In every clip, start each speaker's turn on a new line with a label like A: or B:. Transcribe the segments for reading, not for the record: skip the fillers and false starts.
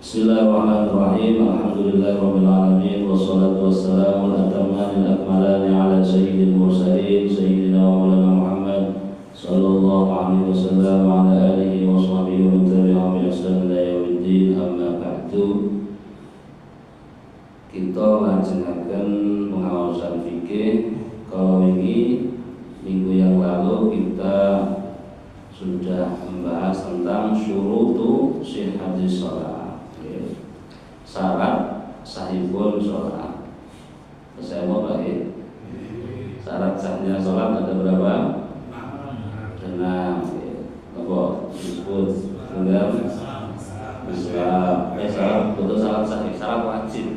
A: Bismillahirrahmanirrahim. Alhamdulillahirabbil alamin wassalatu wassalamu ala atammanil akmalani ala sayyidil mursalin sayyidina wa maulana Muhammad sallallahu alaihi wasallam wa ala alihi wa sahbihi wa man tabi'ahum bi ihsan ila yaumiddin. Amma ba'du. Kita lajengaken pengawasan fikih. Kalau ini minggu yang lalu kita sudah membahas tentang syurutu sihhatis shalah. Syarat sahihul sholat. Saya mau bagi syarat sahnya sholat ada berapa? 6. Apa disebut dengan syarat betul syarat sahih, syarat wajib.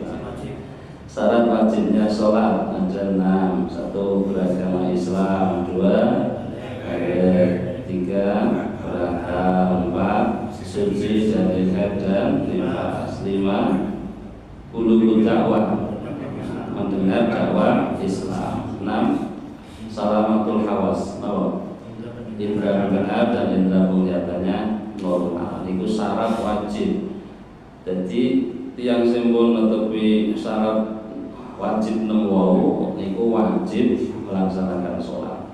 A: Syarat wajibnya sholat ada 6. 1. Beragama Islam. 2. 3. Berakal. 4. Suci dari haid dan nifas. 5. Bulughud dakwah, mendengar dakwah Islam. 6. Salamatul hawas, indra mendengar dan indra penglihatannya normal. Itu syarat wajib. Jadi tiang simbol netepi syarat wajib 6 wau niku wajib melaksanakan sholat.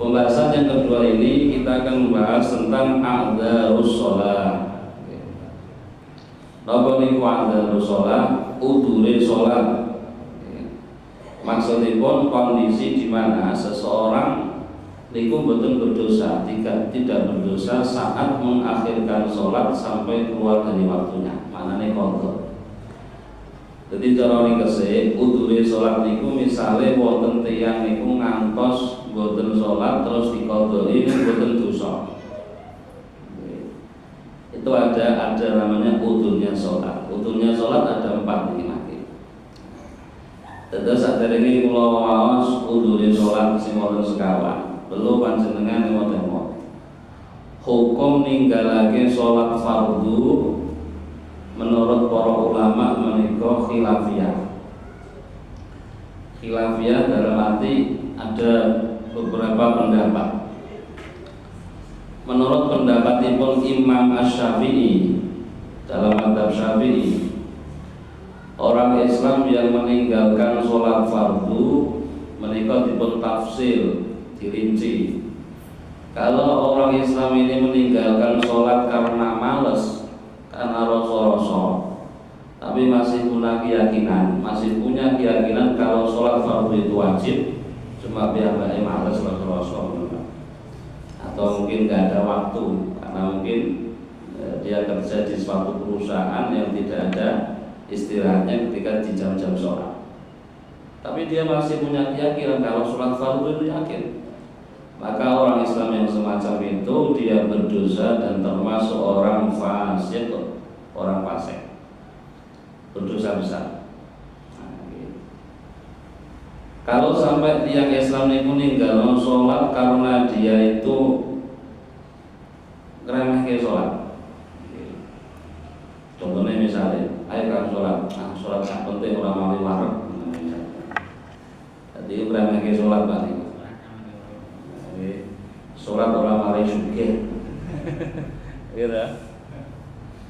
A: Pembahasan yang kedua ini kita akan membahas tentang a'dzarus shalah. Napa niku a'dzarus shalah? Udure sholat. Maksudipun kondisi di mana seseorang niku boten berdosa, tidak berdosa saat mengakhirkan sholat sampai keluar dari waktunya. Manane qadha. Jadi cara ringkese udure sholat niku misale wonten tiyang niku ngantos boten sholat terus diqadhoi boten dosa. Itu ada namanya udurnya sholat. Udurnya sholat ada 4 ini mati. Terus saderenge kula waos udure sholat sing wonten sekawan. Perlu panjenengan ngoten-ngoten. Hukum ninggalake sholat fardu menurut para ulama menika khilafiyah. Khilafiyah dalam arti ada beberapa pendapat. Menurut pendapatipun Imam Asy-Syafi'i dalam mazhab Syafi'i, orang Islam yang meninggalkan sholat fardu menika dipun tafsir dirinci. Kalau orang Islam ini meninggalkan sholat karena malas, karena rasa-rasa, tapi masih punya keyakinan kalau sholat fardu itu wajib, cuma biar malas rasa-rasa, atau mungkin nggak ada waktu karena mungkin dia kerja di suatu perusahaan yang tidak ada istirahatnya ketika di jam-jam sholat, tapi dia masih punya keyakinan kalau sholat fardu itu yakin, maka orang Islam yang semacam itu dia berdosa dan termasuk orang fasik, berdosa besar. Kalau sampai tiang Islam ini meninggal sholat karena dia itu ngeremehke sholat. Contohnya misalnya, ayo kan sholat yang penting orang mali warek. Jadi ngeremehke sholat balik. Sholat orang mali sugih.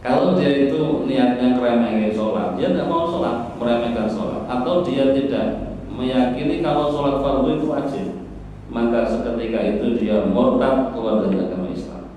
A: Kalau dia itu niatnya ngeremehke sholat, dia tidak mau sholat, meremehkan sholat, atau dia tidak meyakini kalau sholat fardu itu wajib, maka seketika itu dia murtad keluar dari agama Islam.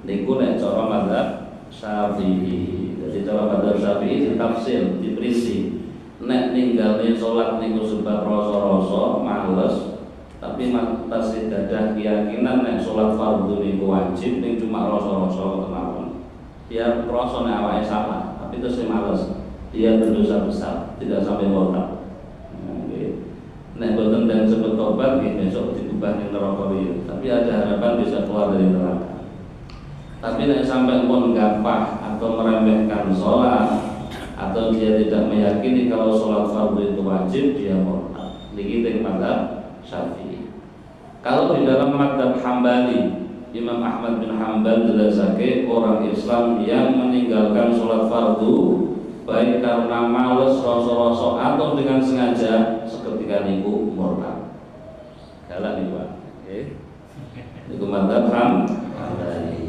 A: Niku nek cara mazhab Syafi'i. Jadi cara mazhab Syafi'i ditafsir, diperisi. Nek ninggalin sholat niku sebab rasa-rasa males, tapi masih ada keyakinan nek sholat fardu niku wajib, ning cuma rasa-rasa kemawon. Dia rasane awake salah, tapi terus males. Dia berdosa besar, tidak sampai murtad. Nek boten dan sebut tobat, besok diubah ning neraka riyo. Tapi ada harapan bisa keluar dari neraka. Tapi nek sampai pun gampang atau meremehkan sholat, atau dia tidak meyakini kalau sholat fardu itu wajib, dia murtad. Niki teng mazhab Syafi'i. Kalau di dalam mazhab Hambali, Imam Ahmad bin Hanbal jelasake orang Islam yang meninggalkan sholat fardu baik karena males rasa-rasa atau dengan sengaja seketika niku murtad. Galak niku Pak. Niku mazhab Hambali.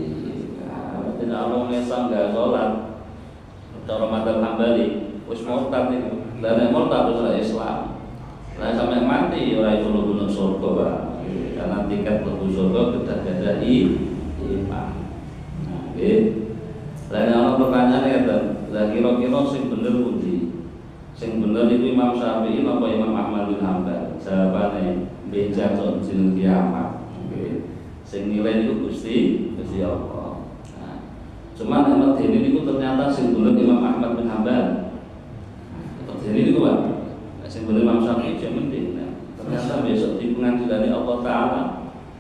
A: wong Islam gak sholat, cara madzhab Hambali wis murtad niku. Lah nek murtad wis ora Islam. Lah sampe mati ora iso mlebu surga, Pak. Karena tiket mlebu surga kedah gadahi iman. Nah, nggih. Lah nek ana pertanyaan ngeten, lah kira-kira sing bener pundi? Sing bener iku Imam Syafi'i napa Imam Ahmad bin Hanbal? Jawabane beda to jeneng kiamat. Nggih. Sing nilai niku Gusti Allah. Nah, cuma nek medeni niku ternyata sing bener Imam Ahmad bin Hanbal. Medeni niku Pak. Sing bener Imam Syafi'i mending. Nah, ternyata besok di pengadilan Allah Taala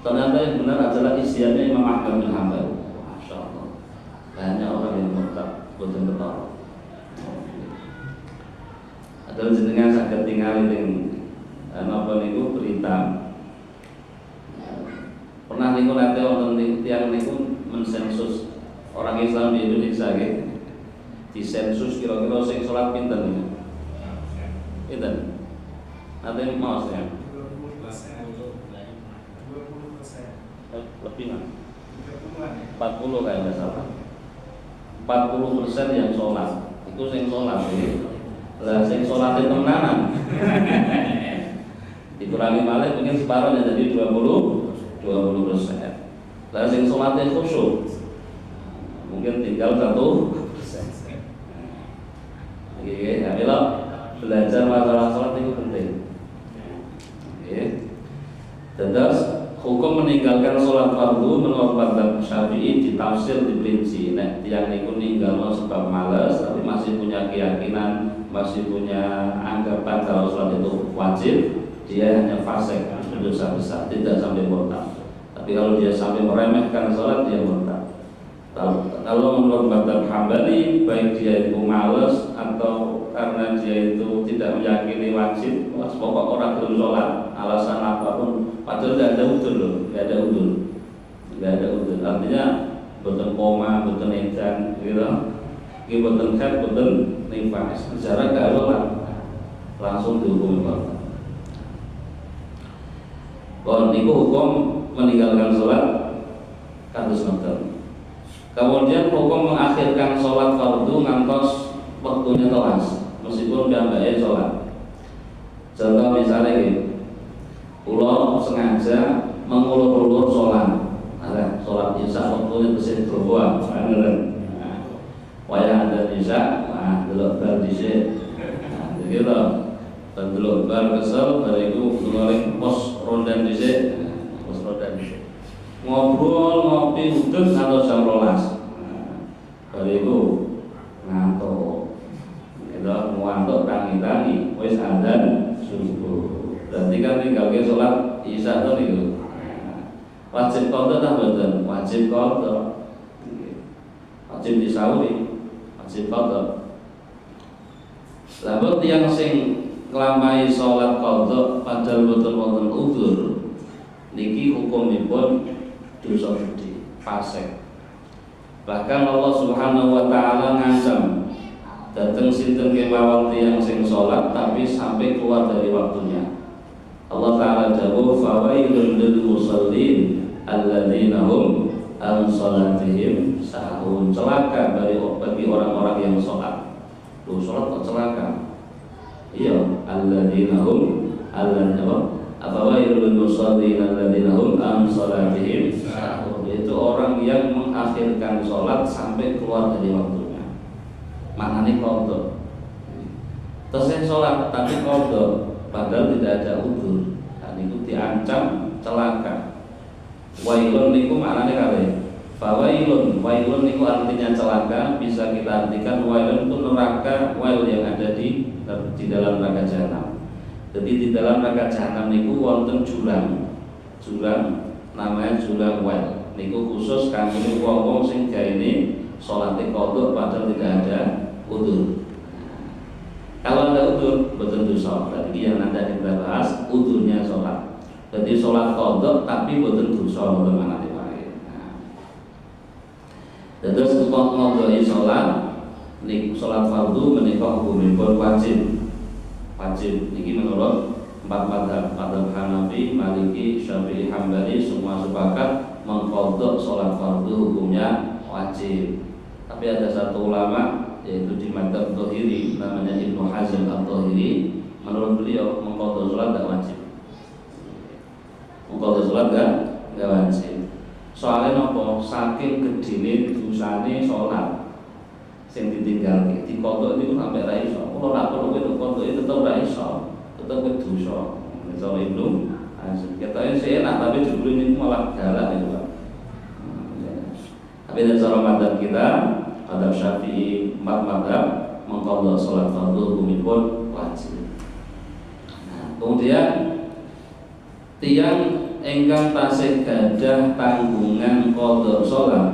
A: ternyata yang benar adalah isiannya Imam Ahmad bin Hanbal. Masya Allah. Banyak orang yang murtad boten ketara. Adalah jenengan saged tingali ning napa niku berita. Pernah niku nate wonten tiyang niku mensensus orang Islam di Indonesia nggih. Disensus kira-kira sing salat pinten niku. Pinten? Nate maos ya. 20%. Lebih kan? 40 kayak enggak salah. 40% yang sholat. Itu sing sholat ya. Lah sing sholat temenanan. Dikurangi malah mungkin separuhnya jadi 20%. Lah sing sholatnya khusyuk mungkin tinggal 1%. Oke, ya mila belajar masalah sholat itu penting. Oke. Terus hukum meninggalkan sholat fardu menurut mazhab Syafi'i ditafsir diperinci. Nek tiyang niku ninggalno sebab malas tapi masih punya keyakinan, masih punya anggapan kalau sholat itu wajib, dia hanya fasik, dosa besar, tidak sampai murtad. Tapi kalau dia sampai meremehkan sholat, dia murtad. Kalau menurut mazhab Hambali, baik dia itu malas atau karena dia itu tidak meyakini wajib, pokok orang belum sholat, alasan apapun, padahal tidak ada udzur loh, tidak ada udzur. Artinya boten koma, boten edan, gitu. Iki boten khat, boten nifas. Sejarah gak sholat, langsung dihukum murtad. Bon, niku hukum meninggalkan sholat kados ngoten. Kemudian hukum mengakhirkan sholat fardu ngantos waktunya telas, meskipun mbak sholat. Contoh misalnya ini, ulo sengaja mengulur-ulur sholat, sholat isya waktunya bersih berbuah, wayah ada isya, delok bar dhisik, gitu. Dan delok bar kesel, bariku ngoreng pos rondan dhisik, ngobrol ngopi udut atau jam 12. Bariku ngantuk. Itu ngantuk tangi-tangi wis adzan subuh. Berarti kan tinggal ke sholat isya to niku. Wajib qadha ta mboten? Wajib qadha. Wajib disauri, wajib qadha. Lamun tiyang sing nglampahi sholat qadha padahal boten wonten udzur niki hukumipun dosa gede, fasik. Bahkan Allah Subhanahu wa taala ngancam dateng sinten kemawon tiyang sing salat tapi sampai keluar dari waktunya. Allah taala dawuh fawailul lil musallin alladzina hum an salatihim sahun. Celaka bagi orang-orang yang salat. Lu salat kok celaka? Iya, alladzina hum fawailul musallin alladzina hum an salatihim sahun. Itu orang yang mengakhirkan sholat sampai keluar dari waktunya. Maknanya qadha. Terus sholat tapi qadha padahal tidak ada udzur. Dan itu diancam celaka. Wailun niku maknanya kabeh. Fawailun, wailun niku artinya celaka, bisa kita artikan wailun itu neraka, wail yang ada di dalam neraka jahanam. Jadi di dalam neraka jahanam niku wonten jurang. Jurang namanya jurang wail. Niku khusus kangge wong-wong sing gaene salate qadha padahal tidak ada udzur. Kalau ada udzur boten dosa. Berarti yang nanti kita bahas udzurnya salat. Jadi salat qadha tapi boten dosa boten manane wae. Terus kok ngodoi salat niku salat fardu menika hukumipun wajib. Wajib niki menurut empat mazhab Hanafi, Maliki, Syafi'i, Hambali semua sepakat mengqadha salat fardu hukumnya wajib. Tapi ada satu ulama yaitu di madzhab Dzahiri namanya Ibnu Hazm Al-Dzahiri, menurut beliau mengqadha salat tidak wajib. Mengqadha salat enggak wajib. Soalnya nopo saking gedine dosane salat sing ditinggalke diqadha niku sampai ra iso. Kulo ra perlu qadha tetep ra iso, tetep dosa. Misal Ibnu Hazm katanya sih enak tapi jebule niku malah galak itu Pak. Tapi dari cara madzhab kita, madzhab Syafi'i, madzhab mengqadha salat fardhu hukumipun wajib. Nah, kemudian tiang ingkang tasih gadah tanggungan qadha salat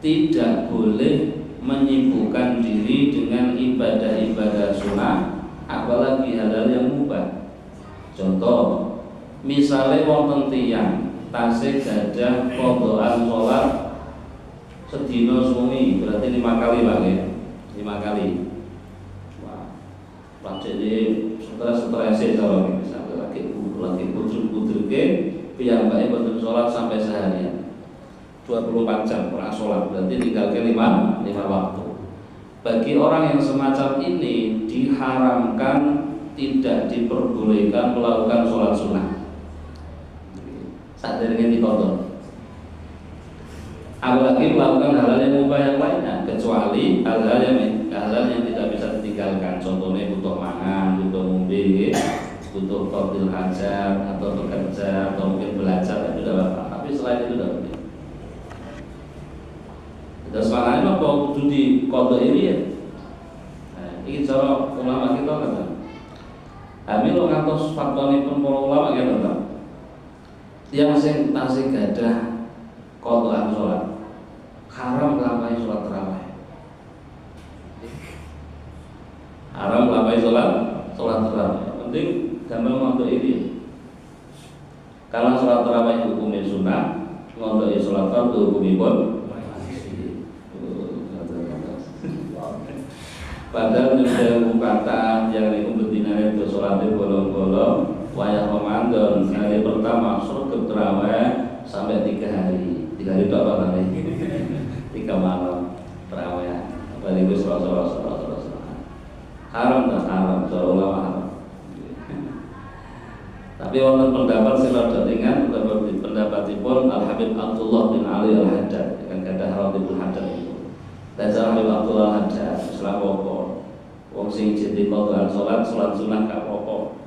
A: tidak boleh menyibukkan diri dengan ibadah-ibadah sunnah, apalagi hal-hal yang mubah. Contoh, misalnya wonten tiyang tasih gadah qadhaan salat sedina suwi, berarti 5 kali Pak ya. 5 kali. Wah, jadi stres-strese kalau misalnya lagi pudruk-pudruke piyambake boten salat sampai seharian. 24 jam ora salat, berarti tinggal ke 5 waktu. Bagi orang yang semacam ini diharamkan, tidak diperbolehkan melakukan sholat sunnah saat dengan diqadha. Apalagi melakukan hal-hal yang mubah yang lainnya, kecuali hal-hal yang tidak bisa ditinggalkan. Contohnya butuh mangan, butuh ngombe, butuh qadil hajat atau bekerja atau mungkin belajar, itu tidak apa-apa. Tapi selain itu tidak penting. Terus makanya apa kudu diqadha ini ya. Nah, ini cara ulama kita kata. Hamil ngantos fatwanipun para ulama kata. Yang sing tasih gadah qadhaan salat haram nglampahi salat tarawih. Haram nglampahi salat tarawih. Penting gampang ngontok ini. Kalau salat tarawih hukumnya sunnah, ngontok salat fardhu hukumipun. Padahal nyudah perkataan yang itu betina itu sholatnya bolong-bolong wayah Ramadan hari pertama surga terawih sampai 3 hari. 3 hari itu apa namanya? 3 malam terawih. Apa itu sholat. Haram tak haram, cara ulama haram. Tapi wonten pendapat sing rada ringan, pendapatipun Al Habib Abdullah bin Ali Al Haddad yang kata Haratibul Haddad itu. Dan cara Habib Abdullah Haddad Islam apa? Wong sing jadi qadhaan salat sunah gak apa-apa.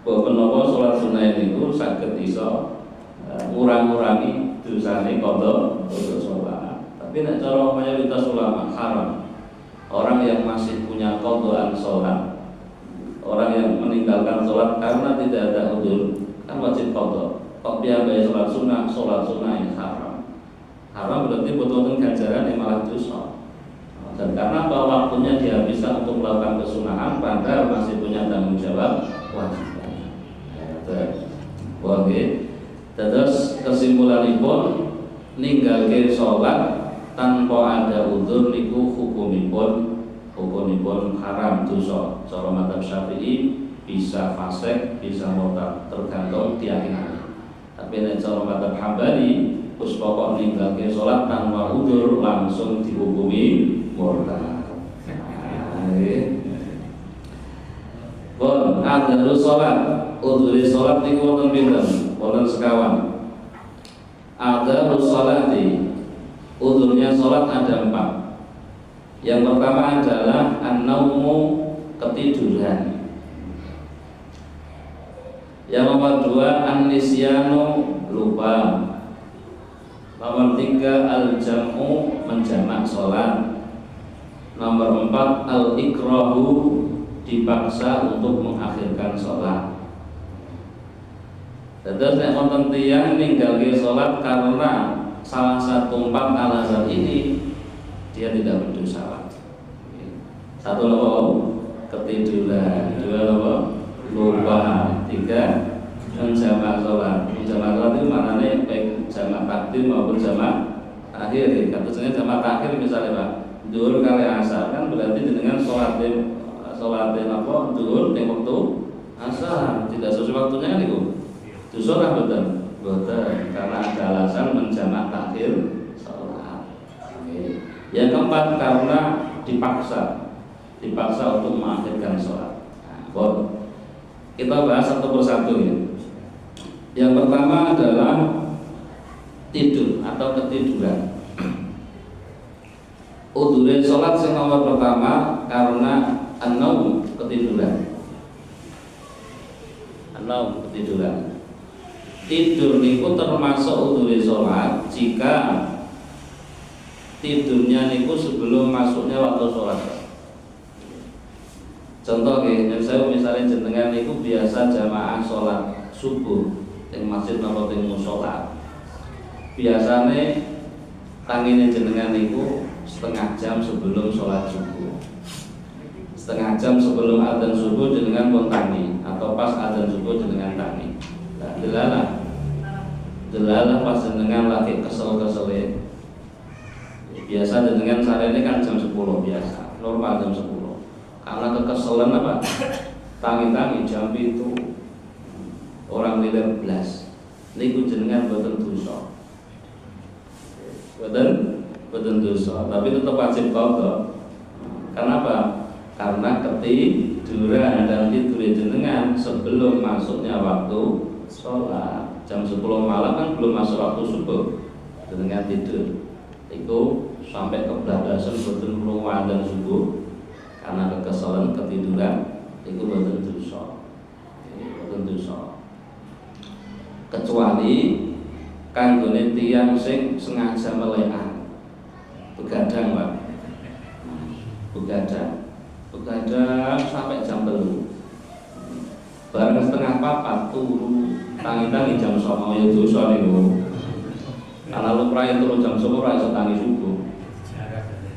A: Bahwa menapa salat sunah niku saged iso ngurang-ngurangi dosane qadha salat. Tapi nek cara mayoritas ulama haram. Orang yang masih punya qadhaan salat, orang yang meninggalkan salat karena tidak ada udzur, kan wajib qadha. Kok piyambake salat sunah yang haram. Haram berarti betul-betul ganjaran yang malah dosa. Dan karena bahwa waktunya dihabiskan untuk melakukan kesunahan, padahal masih punya tanggung jawab wajib. Oke. Terus kesimpulanipun ninggalke sholat tanpa ada udzur niku hukumipun haram dosa. Cara madzhab Syafi'i bisa fasik, bisa murtad, tergantung keyakinan. Tapi nek cara madzhab Hambali wis pokok ninggalke sholat tanpa udzur langsung dihukumi murtad. Bon, adzarus sholat, udzuri sholat niku wonten pinten? Wonten sekawan. Adzarus sholati, udzurnya sholat ada 4. Yang pertama adalah an-naumu, ketiduran. Yang nomor 2 an-nisyanu, lupa. Nomor 3 al-jam'u, menjamak sholat. Nomor 4 al-ikrahu, dipaksa untuk mengakhirkan sholat. Terus nek wonten tiyang ninggalke sholat karena salah satu 4 alasan ini, dia tidak berdosa. 1 apa? Ketiduran. 2 apa? Lupa. 3 menjamak sholat. Menjamak sholat itu maknanya baik jamak takdim maupun jamak akhir. Katanya jamak akhir misalnya Pak, zuhur kali asar kan berarti dengan sholat apa? Zuhur di waktu asar tidak sesuai waktunya kan itu. Dosa kan betul, karena ada alasan menjamak takhir sholat. keempat karena dipaksa untuk mengakhirkan sholat. Nah, kita bahas satu persatu ya. Yang pertama adalah tidur atau ketiduran. Udhure sholat yang nomor pertama karena an-naum, ketiduran. An-naum, ketiduran. Tidur niku termasuk udhure sholat jika tidurnya niku sebelum masuknya waktu sholat. Contoh yang saya misalnya jenengan niku biasa jamaah sholat subuh di masjid atau di mushola. Biasanya tangine jenengan niku setengah jam sebelum sholat subuh. Setengah jam sebelum adzan subuh jenengan pun tangi, atau pas adzan subuh jenengan tangi. Nah, delalah pas jenengan lagi kesel-keselin. Biasa jenengan sarene kan jam 10 biasa, normal jam 10. Karena kekeselan apa? Tangi-tangi jam itu orang lilir belas. Niku jenengan boten dosa. Boten dosa, tapi tetap wajib qadha. Kenapa? Karena ketiduran dan tidur jenengan sebelum masuknya waktu sholat. Jam 10 malam kan belum masuk waktu subuh, jenengan tidur. Itu sampai kebablasan boten krungu adzan subuh karena kekesalan ketiduran, itu boten dosa. Boten dosa. Kecuali kanggone tiyang sing sengaja melekan. Begadang, Pak. Begadang sampai jam 3. Bareng setengah 4 turu, tangi-tangi jam 09.00 ya dosa niku. Karena lumrah turu jam 10 ora iso tangi subuh.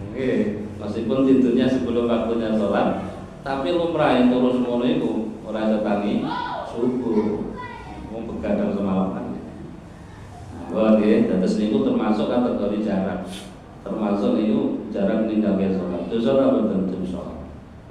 A: Oke, meskipun tidurnya sebelum waktunya sholat, tapi lumrah turu semono iku ora iso tangi subuh. Wong begadang semalaman. Nah, oke, dados niku termasuk kategori jarak. Termasuk itu jarak meninggalkan sholat. Dosa ora boten dosa.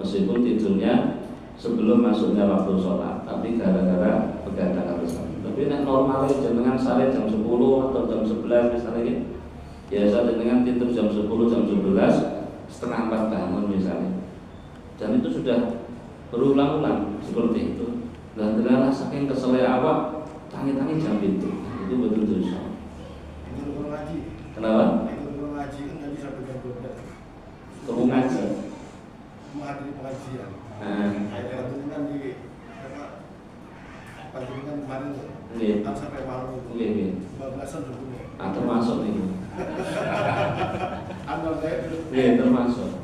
A: Meskipun tidurnya sebelum masuknya waktu sholat, tapi gara-gara begadang atau sholat. Tapi nek normalnya jenengan sare jam 10 atau jam 11 misalnya gitu. Biasa jenengan tidur jam 10, jam 11, setengah 4 bangun misalnya. Dan itu sudah berulang-ulang seperti itu. Dan ternyata saking keselnya awak, tangi-tangi jam itu betul dosa. Kenapa? Tunggu ngaji,
B: menghadiri pengajian. Kayak itu kan di pengajian kemarin tuh, sampai malam itu, 15-an subuhnya.
A: Termasuk ini.
B: Anda saya itu.
A: Termasuk.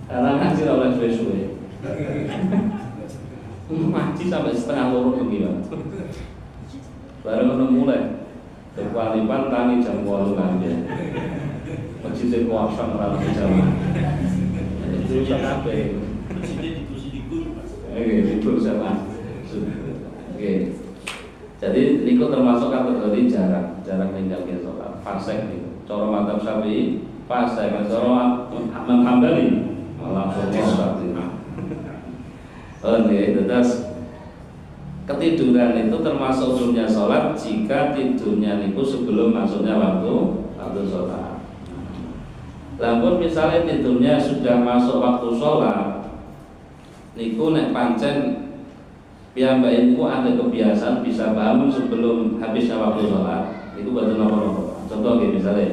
A: Karena ngaji oleh suwe-suwe. Ngaji sampai setengah 2 begini. Baru mulai. Kewalipan tangi jam 8 nanti. Masjid kuasa orang jamaah. Itu apa? Itu sama. Oke. Jadi niku termasuk kategori jarak meninggalkan sholat. Fasek niku. Cara madzhab Syafi'i fasek, cara Imam Hambali langsung sholat. Oke, terus ketiduran itu termasuk hukumnya sholat jika tidurnya niku sebelum masuknya waktu sholat. Namun misalnya tidurnya sudah masuk waktu sholat, niku nek pancen piyambake niku ada kebiasaan bisa bangun sebelum habisnya waktu sholat. Itu boten napa-napa. Contoh nggih misalnya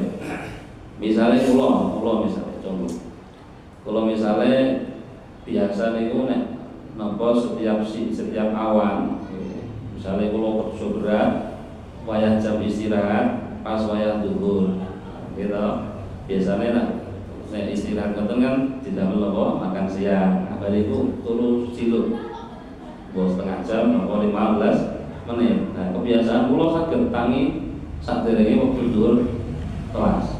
A: kula misalnya contoh. Kula misalnya biasa niku nek napa setiap awan, misalnya kula kerja berat, wayah jam istirahat pas wayah zuhur. Gitu. Biasanya nek istirahat ngoten kan tidak melewo makan siang. Apa itu turu ciluk. Bos setengah jam atau 15 menit. Nah, kebiasaan kula saged tangi saderenge wektu zuhur kelas.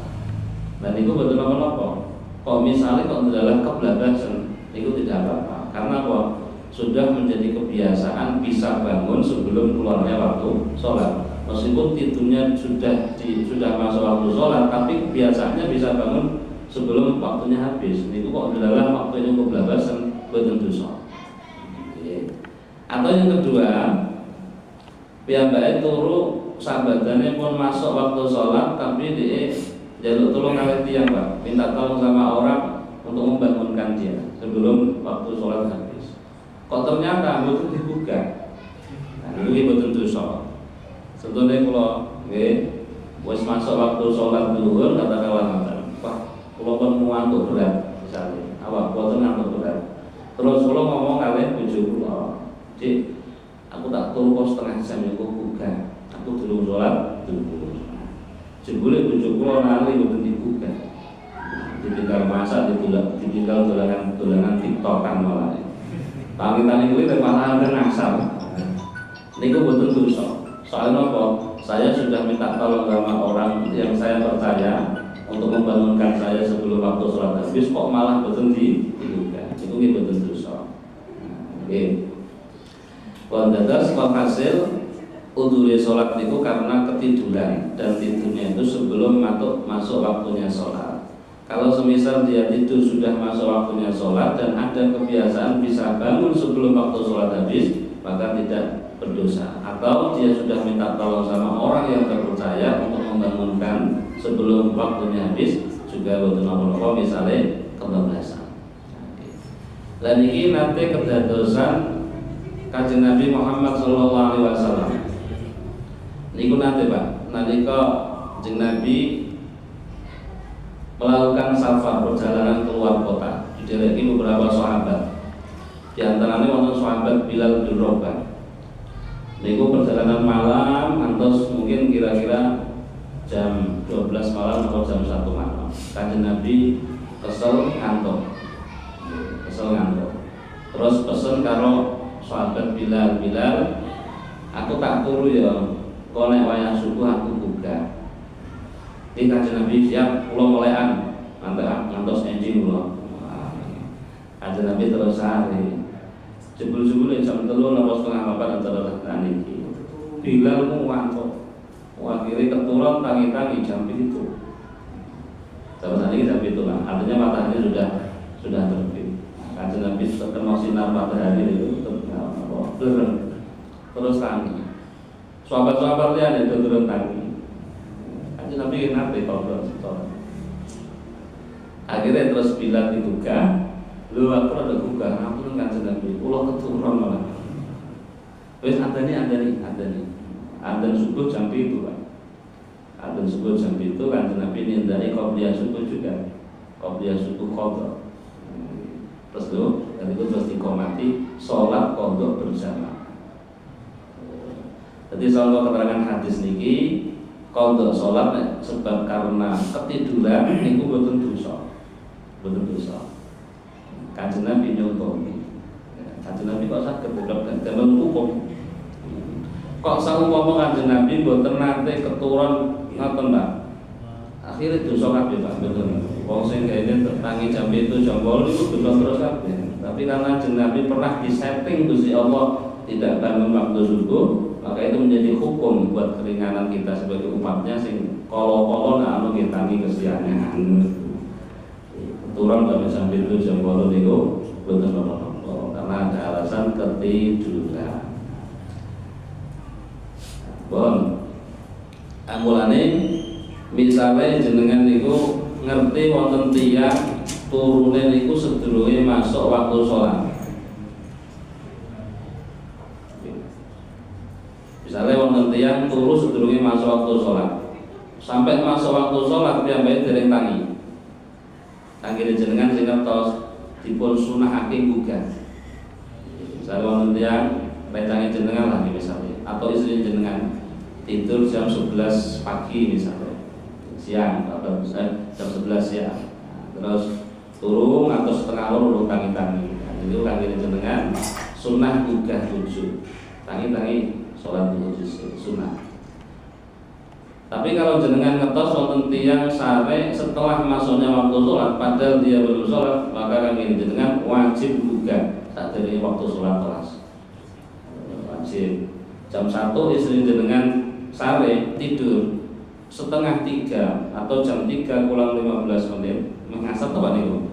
A: Dan itu betul apa? Kok misalnya kok adalah kebablasan, itu tidak apa-apa. Karena apa? Sudah menjadi kebiasaan bisa bangun sebelum keluarnya waktu sholat. Meskipun tidurnya sudah masuk waktu sholat, tapi kebiasaannya bisa bangun sebelum waktunya habis. Itu kok adalah waktunya kebablasan, boten dosa. Atau yang kedua, piyambake turu sahabatannya pun masuk waktu sholat, tapi dia jaluk tolong kalian tiang Pak, minta tolong sama orang untuk membangunkan dia sebelum waktu sholat habis. Kok ternyata betul dibuka. Nah, ini betul dosa. Sebetulnya kalau wis masuk waktu sholat zuhur katakanlah wah, kalau pun ngantuk berat misalnya, awak boten ngantuk berat. Terus kalau ngomong kalian bojo kula, Dik, aku tak turu kok setengah jam iku buka. Aku durung sholat zuhur. Jebule bojo kula nali boten dibuka. Ditinggal masak, ditinggal dolanan TikTokan malah. Tangi-tangi kuwi malah ngasal. Niku boten dosa. Soalnya apa? Saya sudah minta tolong sama orang yang saya percaya untuk membangunkan saya sebelum waktu sholat habis, kok malah boten dibuka. Itu ki boten dosa. Nggih. Dados hasil udure sholat itu karena ketiduran, dan tidurnya itu sebelum masuk waktunya sholat. Kalau semisal dia tidur sudah masuk waktunya sholat dan ada kebiasaan bisa bangun sebelum waktu sholat habis, maka tidak berdosa. Atau dia sudah minta tolong sama orang yang terpercaya untuk membangunkan sebelum waktunya habis, juga boten napa-napa, misalnya kebablasan. Dan ini nanti kedadosan Kanjeng Nabi Muhammad sallallahu alaihi wasallam. Niku nanti Pak, nalika Kanjeng Nabi melakukan safar, perjalanan keluar kota, didereki beberapa sahabat. Di antaranya wonten sahabat Bilal bin Rabah. Niku perjalanan malam, antos mungkin kira-kira jam 12 malam atau jam 1 malam. Kanjeng Nabi kesel ngantuk. Terus pesen karo sahabat Bilal, aku tak turu ya, kok nek wayah subuh aku buka. Ini Kanjeng Nabi siap, kula molekan ngantos enjing kula. Kanjeng Nabi terus hari jebul-jebul jam 3 napa setengah 4 antara tekan iki. Bilal ngantuk. Akhirnya keturun tangi-tangi jam itu. Terus ini jam itu lah. Artinya matahari sudah terbit. Kanjeng Nabi terkena sinar matahari itu terus tangi. Sahabat-sahabat liyan itu turun tangi. Nabi nanti kalau akhirnya terus Bilal dibuka, lu aku ada buka, aku Kanjeng Nabi, ulah keturun malah. Wes adzan subuh jam itu kan. Adzan subuh jam itu Kanjeng Nabi nindani qobliyah subuh juga, qobliyah subuh qadha. Terus lu, dan itu terus dikomati sholat qadha berjamaah. Jadi soal keterangan hadis niki, qadha sholat sebab karena ketiduran niku boten dosa. Kanjeng Nabi nyontohi. Kanjeng Nabi kok saged dalam hukum. Kok saumpama Kanjeng Nabi boten nate keturun ngoten, Pak. Akhire dosa kabeh, Pak, betul. Wong sing gaene tangi jam itu jam 8 itu dosa terus kabeh. Tapi karena Kanjeng Nabi pernah disetting Gusti Allah tidak bangun waktu subuh, maka itu menjadi hukum buat keringanan kita sebagai umatnya sing kolo-kolo anu ngitangi kesiannya. Turun sampai itu jam 8 niku boten apa-apa karena ada alasan ketiduran. Bon. Amulane misale jenengan niku ngerti wonten tiyang turune niku sedurunge masuk waktu sholat. Misalnya wonten tiyang turu sedurunge masuk waktu sholat. Sampai masuk waktu sholat piyambake dereng tangi. Tangi jenengan sing ngertos dipun sunahake gugah. Misalnya wonten tiyang recange jenengan lah misalnya, atau istri jenengan tidur jam 11 pagi misalnya, siang atau jam 11 siang. Terus turu atau setengah loro tangi-tangi. Itu tangi jenengan sunah gugah 7. Tangi-tangi sholat 7 sunah. Tapi kalau jenengan ngetos wonten tiyang sare setelah masuknya waktu sholat padahal dia belum sholat, maka kami jenengan wajib gugah saat dari waktu sholat kelas. Wajib. Jam 1 istri jenengan sare tidur setengah 3 atau jam 3 kurang 15 menit mengasap apa niku.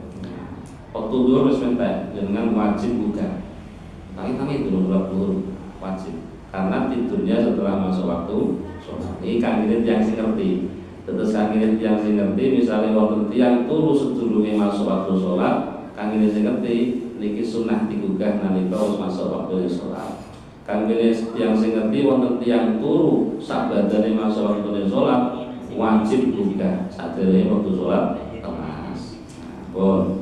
A: Waktu dulu wis mentek jenengan wajib gugah. Tangi-tangi dulu wajib. Karena tidurnya setelah masuk waktu sholat. Ini kan yang sing ngerti. Terus kangge tiyang sing ngerti misale wonten tiyang turu sedurunge masuk waktu salat, kangge sing ngerti niki sunah digugah nalika wis masuk waktu salat. Kangge tiyang sing ngerti wonten tiyang turu sabadane masuk waktu salat, wajib gugah sadurunge waktu salat temas. Pun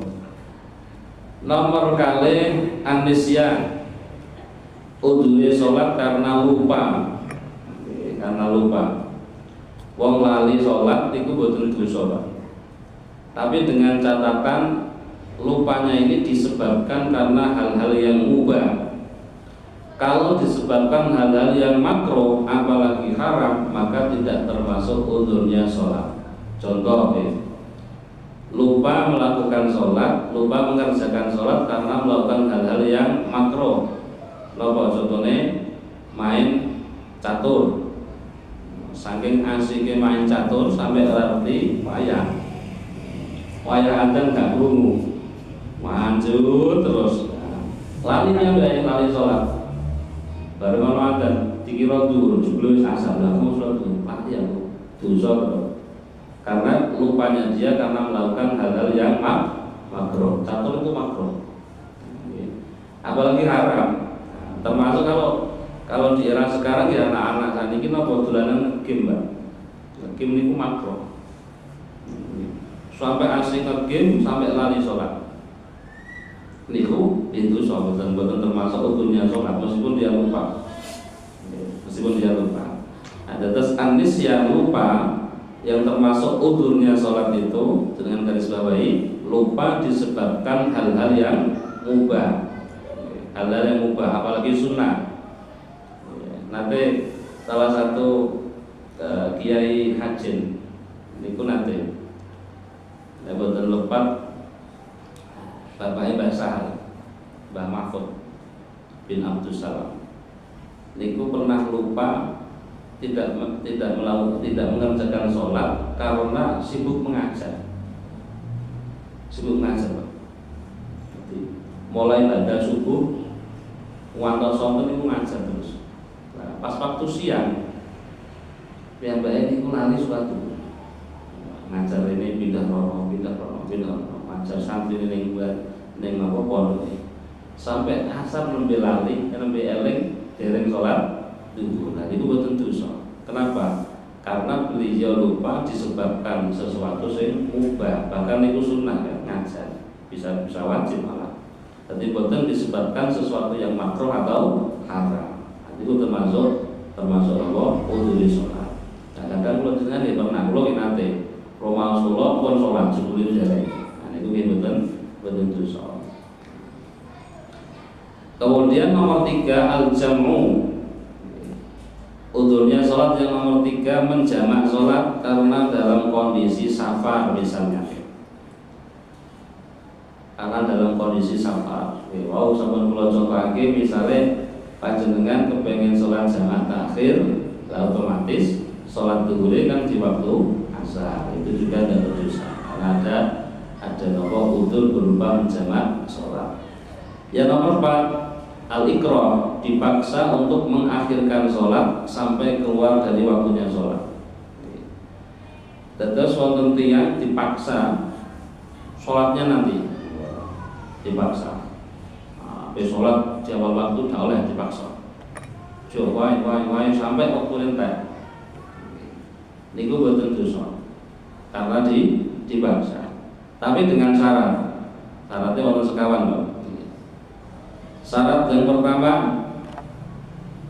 A: nomor kalih anisya udune salat karena lupa. Karena lupa. Wong lali sholat itu boten dosa, Pak. Tapi dengan catatan lupanya ini disebabkan karena hal-hal yang mubah. Kalau disebabkan hal-hal yang makruh apalagi haram, maka tidak termasuk udhurnya sholat. Contoh, lupa melakukan sholat, lupa mengerjakan sholat karena melakukan hal-hal yang makruh. Contohnya main catur. Saking asiknya main catur sampai ngerti wayang adzan gak krungu, manjut terus lalinya bae lali sholat baru ngono adzan dikira dhuwur jebul wis asar lah mau sholat lali aku dosa terus karena lupanya dia karena melakukan hal-hal yang makruh. Catur itu makruh, apalagi haram. Termasuk kalau di era sekarang ya anak-anak saat ini napa dolanan game, Mbak. Game niku makro. Sampai asing game sampai lali sholat. Niku itu boten termasuk utuhnya sholat meskipun dia lupa. Ada tes anis yang lupa yang termasuk utuhnya sholat itu dengan garis bawahi lupa disebabkan hal-hal yang mubah. Hal-hal yang mubah apalagi sunnah. Nanti salah satu Kiai Hajin niku nanti boten lepat bapaknya Mbah Sahal, Mbah Mahfud bin Abdul Salam niku pernah lupa tidak mengerjakan sholat karena sibuk mengajar Pak. Jadi, mulai pada subuh wanto sonten niku ngajar terus. Pas waktu siang yang baik itu lali suatu ngajar ini pindah rono ngajar santri ini buat neng apa pondok sampai asar nembe lali nembe eling dereng sholat dulu. Nah itu betul dosa. Kenapa? Karena beliau lupa disebabkan sesuatu yang mubah, bahkan itu sunnah kan ngajar bisa wajib malah. Jadi betul disebabkan sesuatu yang makruh atau haram. Itu termasuk apa? Udhuri sholat. Nah, kadang kalau jenengan nggih pernah kula nate Roma sholat pun sholat sebelum jalan. Nah, itu betul dosa. Kemudian nomor 3 al-jam'u. Udhurnya sholat yang nomor 3 menjamak sholat karena dalam kondisi safar misalnya. Karena dalam kondisi safar. Wow, sampun kula contohake misalnya panjenengan kepengen sholat jamaah takhir, otomatis sholat zuhur kan di waktu asar, itu juga tidak berdosa karena ada nomor udur berupa menjamak sholat. Yang nomor 4 al-ikrah, dipaksa untuk mengakhirkan sholat sampai keluar dari waktunya sholat. Terus wonten tiyang dipaksa sholatnya nanti dipaksa. Sholat di awal waktu tidak oleh dipaksa. Wai sampai waktu entek. Niku boten dosa. Karena dipaksa. Tapi dengan syarat. Syaratnya wonten sekawan, Pak. Syarat yang pertama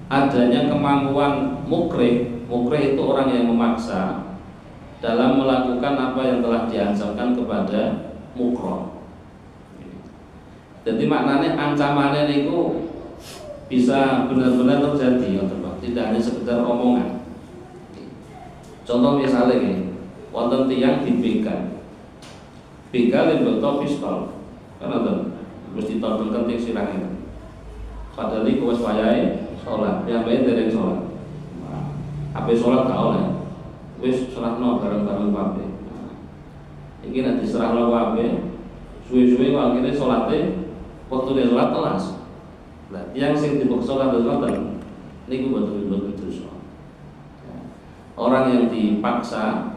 A: adanya kemampuan mukrih. Mukrih itu orang yang memaksa dalam melakukan apa yang telah diancamkan kepada mukroh. Jadi maknanya ancamannya itu bisa benar-benar terjadi, tidak hanya sekedar omongan. Contoh misalnya ini, wonten tiyang dibegal, begal yang betul pistol, karena itu mesti ditodong kenting sirahnya. Padahal itu wis wayahe sholat, yang baik dari sholat. Apa sholat gak oleh, wis serahno bareng-bareng kabeh. Iki nek diserahno kabeh, suwe-suwe akhirnya sholatnya waktu dia sholat telas. Nah, yang sing dipaksa kados ngoten niku betul-betul dosa. Orang yang dipaksa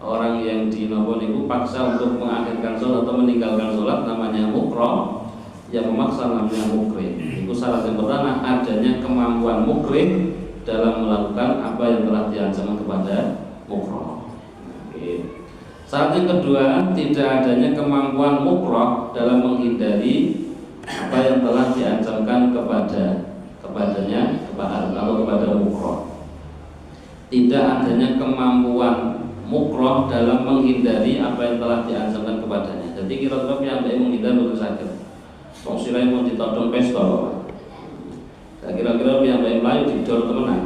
A: orang yang dinopo niku paksa untuk mengakhirkan sholat atau meninggalkan sholat namanya mukroh, yang memaksa namanya mukrih. Itu syarat yang pertama, adanya kemampuan mukrih dalam melakukan apa yang telah diancam kepada mukroh. Syarat yang kedua, tidak adanya kemampuan mukroh dalam menghindari apa yang telah diancamkan kepadanya atau kepada mukroh. Tidak adanya kemampuan mukroh dalam menghindari apa yang telah diancamkan kepadanya. Jadi kira-kira piyambake menghindar boten saged. Wong sirahe mau ditodong pesta. Kira-kira piyambake mlayu didol temenan.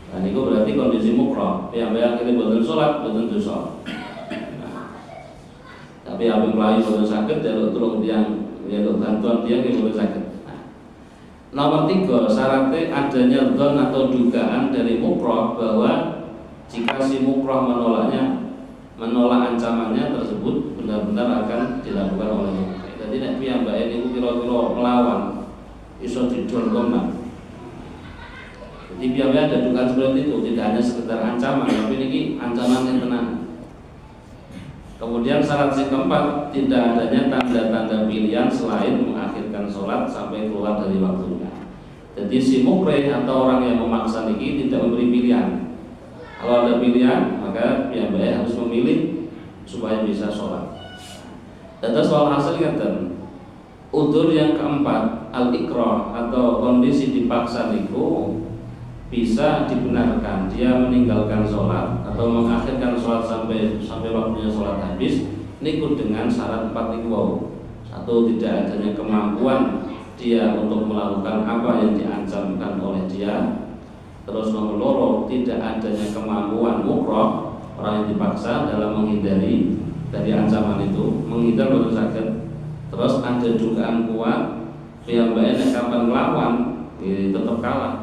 A: Nah niku berarti kondisi mukroh. Piyambake akhirnya boten salat, boten dosa. Tapi apa melayu boten saged jaluk tulung tiyang, jaluk bantuan tiyang nggih boten saged. Nomor 3, syaratnya adanya dzon atau dugaan dari mukroh bahwa jika si mukroh menolak ancamannya tersebut benar-benar akan dilakukan oleh mukroh. Jadi nek piyambake niku kira-kira melawan iso didol koman. Jadi piyambake ada dugaan seperti itu, tidak hanya sekedar ancaman, tapi niki ancaman yang tenan. Kemudian syarat yang keempat, tidak adanya tanda-tanda pilihan selain mengakhirkan sholat sampai keluar dari waktunya. Jadi si mukrih atau orang yang memaksa niki tidak memberi pilihan. Kalau ada pilihan, maka piyambake harus memilih supaya bisa sholat. Dan soal hasil ngeten. Udzur yang keempat, al-ikrah atau kondisi dipaksa niku bisa dibenarkan. Dia meninggalkan sholat atau mengakhirkan sholat sampai waktunya sholat habis niku dengan syarat 4 niku. 1, tidak adanya kemampuan dia untuk melakukan apa yang diancamkan oleh dia. Terus nomor 2, tidak adanya kemampuan mukroh, orang yang dipaksa dalam menghindari dari ancaman itu, menghindar boten saged. Terus ada dugaan kuat piyambake nek kapan melawan tetap kalah.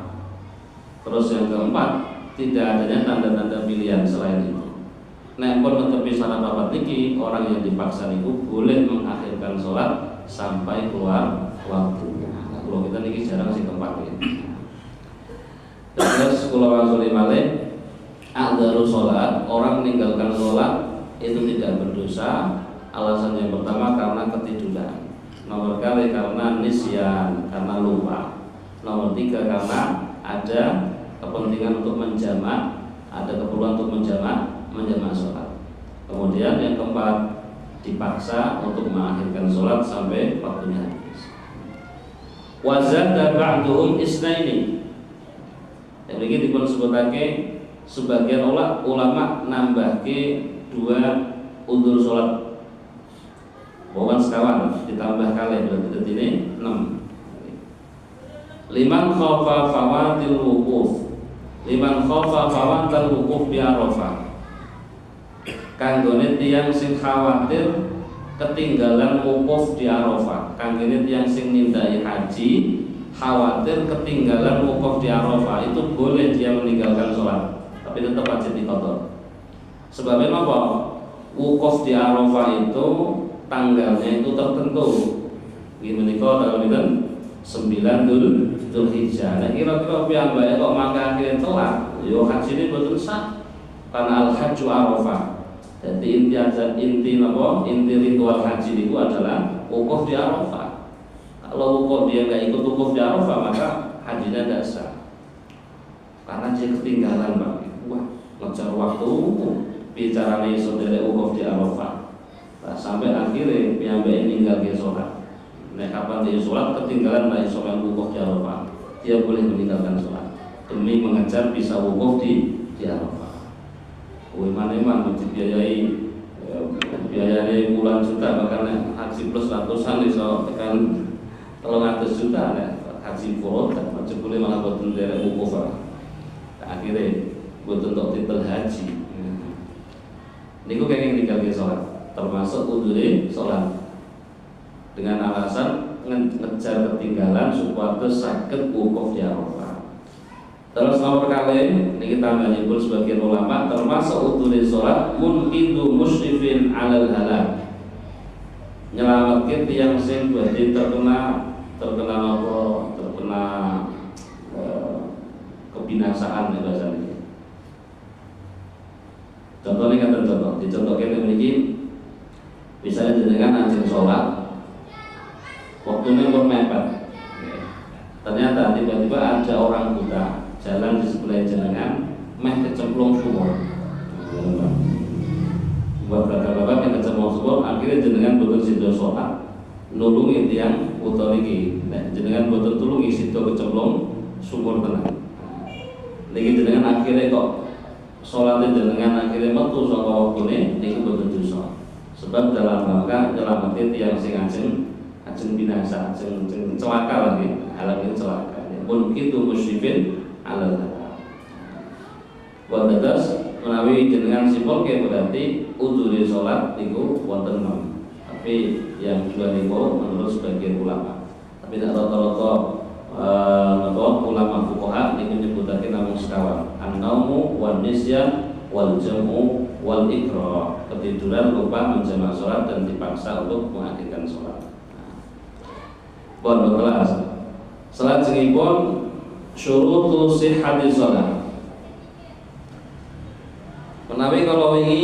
A: Terus yang keempat, tidak adanya tanda-tanda pilihan selain itu. Nek pun netepi syarat 4 niki, orang yang dipaksa niku boleh mengakhirkan sholat sampai keluar waktunya. Nah, kalau kita niki jarang sih keempat ini. Terus kula wangsuli malih, adzharu sholat, orang meninggalkan sholat itu tidak berdosa. Alasan yang pertama karena ketiduran. Nomor kali karena nisyan, karena lupa. Nomor 3 karena ada kepentingan untuk menjamak, ada keperluan untuk menjamak sholat. Kemudian yang keempat, dipaksa untuk mengakhirkan sholat sampai waktunya habis. Wazada ba'duhum isnaini. Yang ini dipun sebutake sebagian ulama nambahke 2 udzur sholat. Bukan sekawan, ditambah kali berarti ini 6. Liman khafa fawatil wuquf. Liman khafa fawatil wuquf bi Arafah. Kanggone tiyang sing khawatir ketinggalan wukuf di Arafah. Kanggone tiyang sing nindai haji khawatir ketinggalan wukuf di Arafah, itu boleh dia meninggalkan sholat, tapi tetap wajib diqadha. Sebabnya apa? Wukuf di Arafah itu tanggalnya itu tertentu. Gimana kok tanggal itu 9 Dzulhijjah. Nah kira-kira piyambake kok mangka akhirnya telat, yo haji ini boten sah. Karena al-hajju Arafah. Jadi inti ritual haji itu adalah wukuf di Arafah. Kalau wukuf dia nggak ikut wukuf di Arafah, maka hajinya tidak sah. Karena dia ketinggalan, Pak. Wah, ngejar waktu bicaranya saudara wukuf di Arafah. Nah, sampai akhirnya piyambake ninggal ke sholat. Nek kapan dia sholat ketinggalan dari sholat wukuf di Arafah, dia boleh meninggalkan sholat demi mengejar bisa wukuf di Arafah. Mana dibiayai biayanya puluhan juta, bahkan haji plus ratusan iso tekan 300 juta haji full, dan boleh malah boten derek wukuf. Akhirnya boten untuk titel haji. Niku kenging ninggalke sholat, termasuk udzure sholat dengan alasan ngejar ketinggalan supaya saged wukuf di Arafah. Terus nomor kali ini kita menyebut sebagian ulama termasuk udzure sholat munqidu musyrifin alal halak, nyelamatkan tiang sing berarti terkena kebinasaan ya bahasa ini. Contohnya kata contoh, dicontohkan memiliki misalnya jenengan ajeng sholat, waktunya pun mepet. Ternyata tiba-tiba ada orang buta jalan di sebelah jenengan, meh kecemplung sumur. Buat bapak-bapak yang kecemplung sumur, akhirnya jenengan boten sido sholat, nulungi tiang buta niki. Jenengan boten tulungi sido kecemplung sumur tenang. Niki jenengan akhirnya kok sholatnya jenengan akhirnya metu saka waktune niku boten dosa. Sebab dalam rangka nyelamati tiyang sing ajeng binasa, ajeng celaka lagi, halangi celaka. Pun kitu musyrifin ala dzaka. Wa tegas menawi jenengan simpulke berarti udhuri sholat niku wonten 6. Tapi yang dua niku menurut sebagian ulama. Tapi tidak rata-rata ulama fuqaha niku nyebutake namung sekawan. An-naumu wan nisyan wal jam'u wal ikra. Ketiduran, lupa menjamak sholat dan dipaksa untuk mengakhirkan sholat. Pun kelas. Salajengipun syurutu sihhati sholat. Menawi kalau ini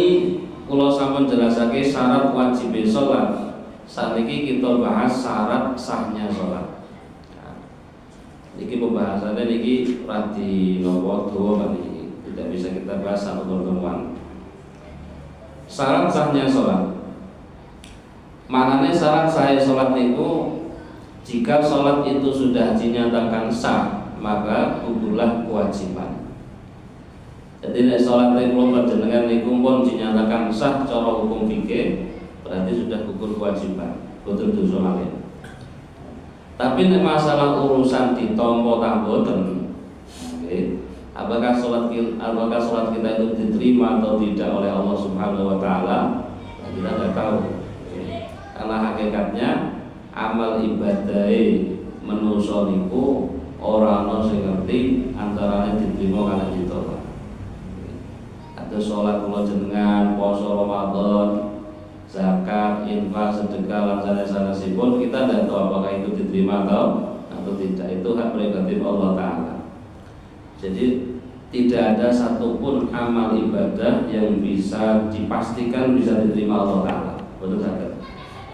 A: kula sampun jelasake syarat wajib sholat. Saniki kita bahas syarat sahnya sholat. Niki pembahasannya niki radi nopo dawa niki tidak bisa kita bahas satu pertemuan. Syarat sahnya sholat. Maknanya syarat sahnya sholat itu jika sholat itu sudah dinyatakan sah maka gugurlah kewajiban. Jadi nek sholat itu panjenengan niku pun dinyatakan sah cara hukum fikih berarti sudah gugur kewajiban, betul dosa malih. Tapi nek masalah urusan ditampa ta mboten, apakah sholat kita itu diterima atau tidak oleh Allah Subhanahu Wa Taala, kita tidak tahu. Karena hakikatnya amal ibadah manusa niku ora ana sing ngerti antarane diterima kaliyan ditolak. Ada sholat kula jenengan, poso Ramadan, zakat, infak, sedekah, lan sanes-sanesipun kita tidak tahu apakah itu diterima atau tidak. Itu hak prerogatif Allah Ta'ala. Jadi tidak ada satupun amal ibadah yang bisa dipastikan bisa diterima Allah Ta'ala. Betul saja.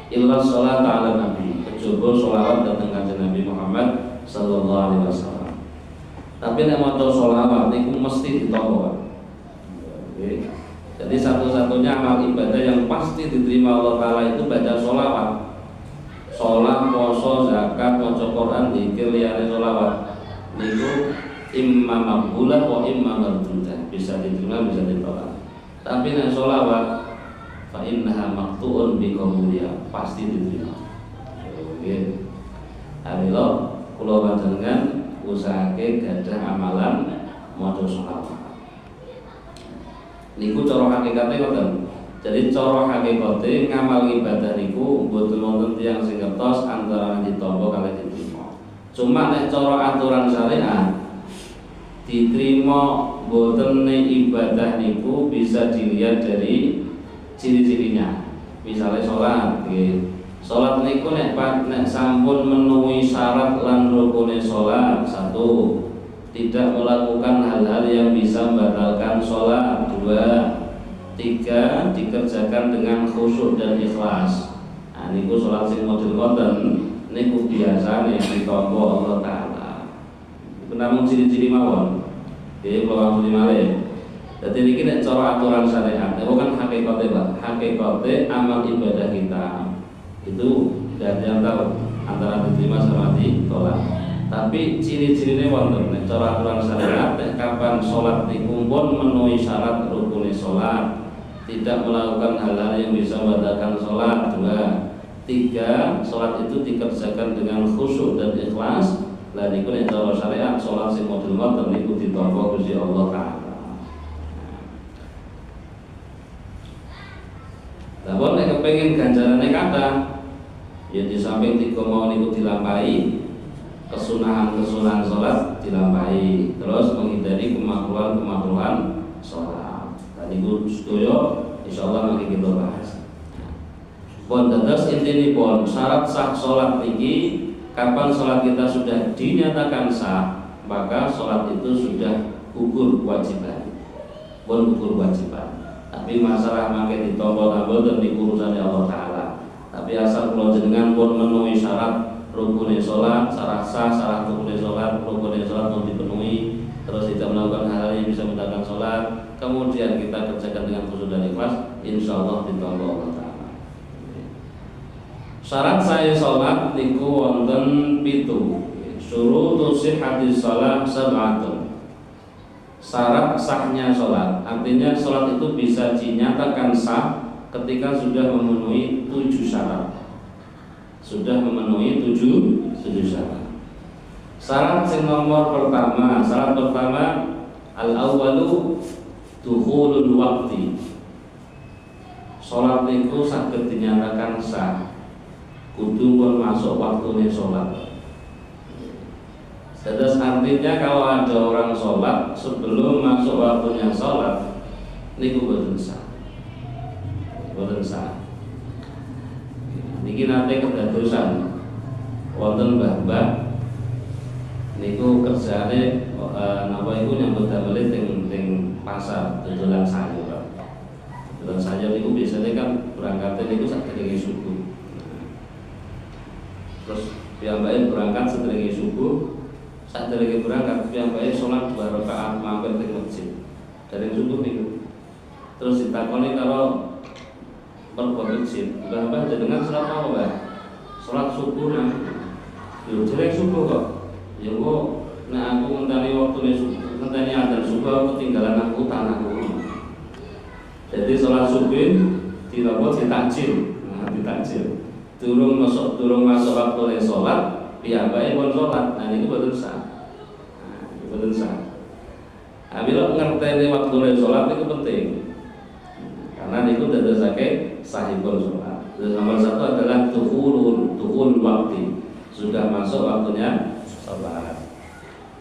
A: Illa sholat ala Nabi, kejaba sholawat datang kanjeng Nabi Muhammad sallallahu alaihi wasallam. Tapi nek maca sholawat niku mesti ditampa. Jadi satu-satunya amal ibadah yang pasti diterima Allah Ta'ala itu baca sholawat. Sholat, poso, zakat, maca Quran, dzikir liyane sholawat niku imma maqbulah wa imma mardudah, bisa diterima bisa ditolak. Tapi nek sholawat fa innaha maqtu'un bi qabuliyah, pasti diterima. Nggih. Alilo kula panjenengan usahake gadah amalan maca sholawat. Niku cara hakikate ngoten. Jadi cara hakikate ngamal ibadah niku mboten wonten tiyang sing ngertos antara ditampa kalih diterima. Cuma nek cara aturan syariat diterima mboten ibadah niku bisa dilihat dari ciri-cirinya. Misalnya sholat, sholat niku nek sampun memenuhi syarat lan rukune sholat, satu, tidak melakukan hal-hal yang bisa membatalkan sholat, dua, tiga, dikerjakan dengan khusyuk dan ikhlas. Nah, niku sholat sing model ngoten niku biasane ditampa Allah Ta'ala. Iku namung ciri-ciri mawon. Nggih, kula wangsul malih. Dadi niki nek cara aturan syariat, itu kan hakikate, Pak. Hakikate amal ibadah kita itu tidak diantar antara diterima sama ditolak. Tapi ciri-cirine wonten nek cara aturan syariat, nek kapan sholat niku pun memenuhi syarat rukune sholat, tidak melakukan hal-hal yang bisa membatalkan sholat, dua, tiga, sholat itu dikerjakan dengan khusyuk dan ikhlas. Lah niku nek cara syariat sholat sing model ngoten niku ditampa Gusti Allah Ta'ala. Lah nek kepengin ganjarane kathah, ya di samping 3 mau niku dilampahi, kesunahan-kesunahan sholat dilampahi, terus menghindari kemakruhan-kemakruhan sholat. Tadi itu setuju, insya Allah nanti kita bahas. Pun tetes intinipun syarat sah sholat ini, kapan sholat kita sudah dinyatakan sah, maka sholat itu sudah gugur kewajiban. Pun gugur kewajiban. Tapi masalah makin ditombol-tombol dan dikurusannya Allah Ta'ala. Tapi asal kalau jenengan pun memenuhi syarat rukunnya sholat, syarat sah, syarat rukunnya sholat pun dipenuhi, terus tidak melakukan hal yang bisa membatalkan sholat, kemudian kita kerjakan dengan khusyuk dan ikhlas, insya Allah ditombol Allah Ta'ala. Syarat saya sholat niku wonten 7. Syurutu sihhatis sholat sab'atun. Syarat sahnya sholat, artinya sholat itu bisa dinyatakan sah ketika sudah memenuhi 7 syarat. Sudah memenuhi 7 syarat. Syarat yang nomor pertama, syarat pertama al-awwalu dukhulul waqti. Sholat itu saged dinyatakan sah kudu pun masuk waktunya sholat. Terus artinya kalau ada orang sholat sebelum masuk waktunya sholat, niku boten sah. Boten sah. Niki nate kedadosan wonten mbah-mbah niku kerjane napa iku nyambut damel teng pasar dodolan sayur. Dodolan sayur niku biasanya kan berangkatnya niku sadurunge subuh. Terus piyambake berangkat sadurunge subuh. Saat dari berangkat, piyambake sholat 2 rakaat mampir di masjid dari subuh niku. Terus ditakoni kalau perbuat masjid, mbah jenengan sholat apa mbah? Sholat subuh nang. Yo dereng subuh kok. Ya kok nek aku ngenteni waktune subuh, ngenteni adzan subuh aku ketinggalan aku tanahku. Jadi sholat subuh ditakjil, ditakjil. Durung masuk waktune sholat. Piyambake pun sholat, nah ini boten sah. Boten sah. Bila ngerteni waktune sholat itu penting, karena itu dadosake sahipun sholat. Terus nomor 1 adalah dukhul waktu, sudah masuk waktunya sholat.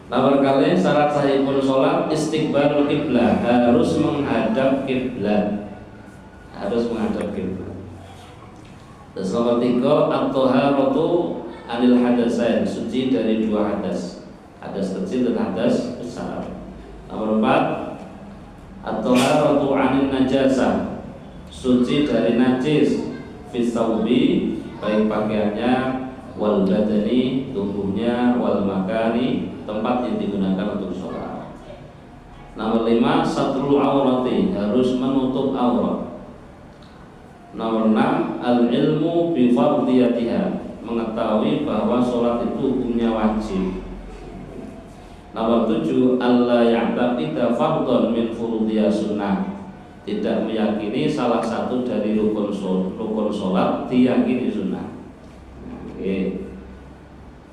A: Nomor kali syarat sahipun sholat istiqbalul qiblah, harus menghadap kiblat, harus menghadap kiblat. Terus nomor 3 at-thaharatu anil hadasain, suci dari 2 hadas, hadas kecil dan hadas besar. Nomor 4 at-thaharatu anil najasah, suci dari najis, fisaubi, baik pakaiannya, wal badani, tubuhnya, wal makani, tempat yang digunakan untuk sholat. Nomor 5 satrul aurati, harus menutup aurat. Nomor 6 al-ilmu bi fardiyatiha, mengetahui bahwa sholat itu hukumnya wajib. Nomor 7 alla ya'taqida fardhan min furudiyah sunnah, tidak meyakini salah satu dari rukun sholat diyakini sunnah. Oke.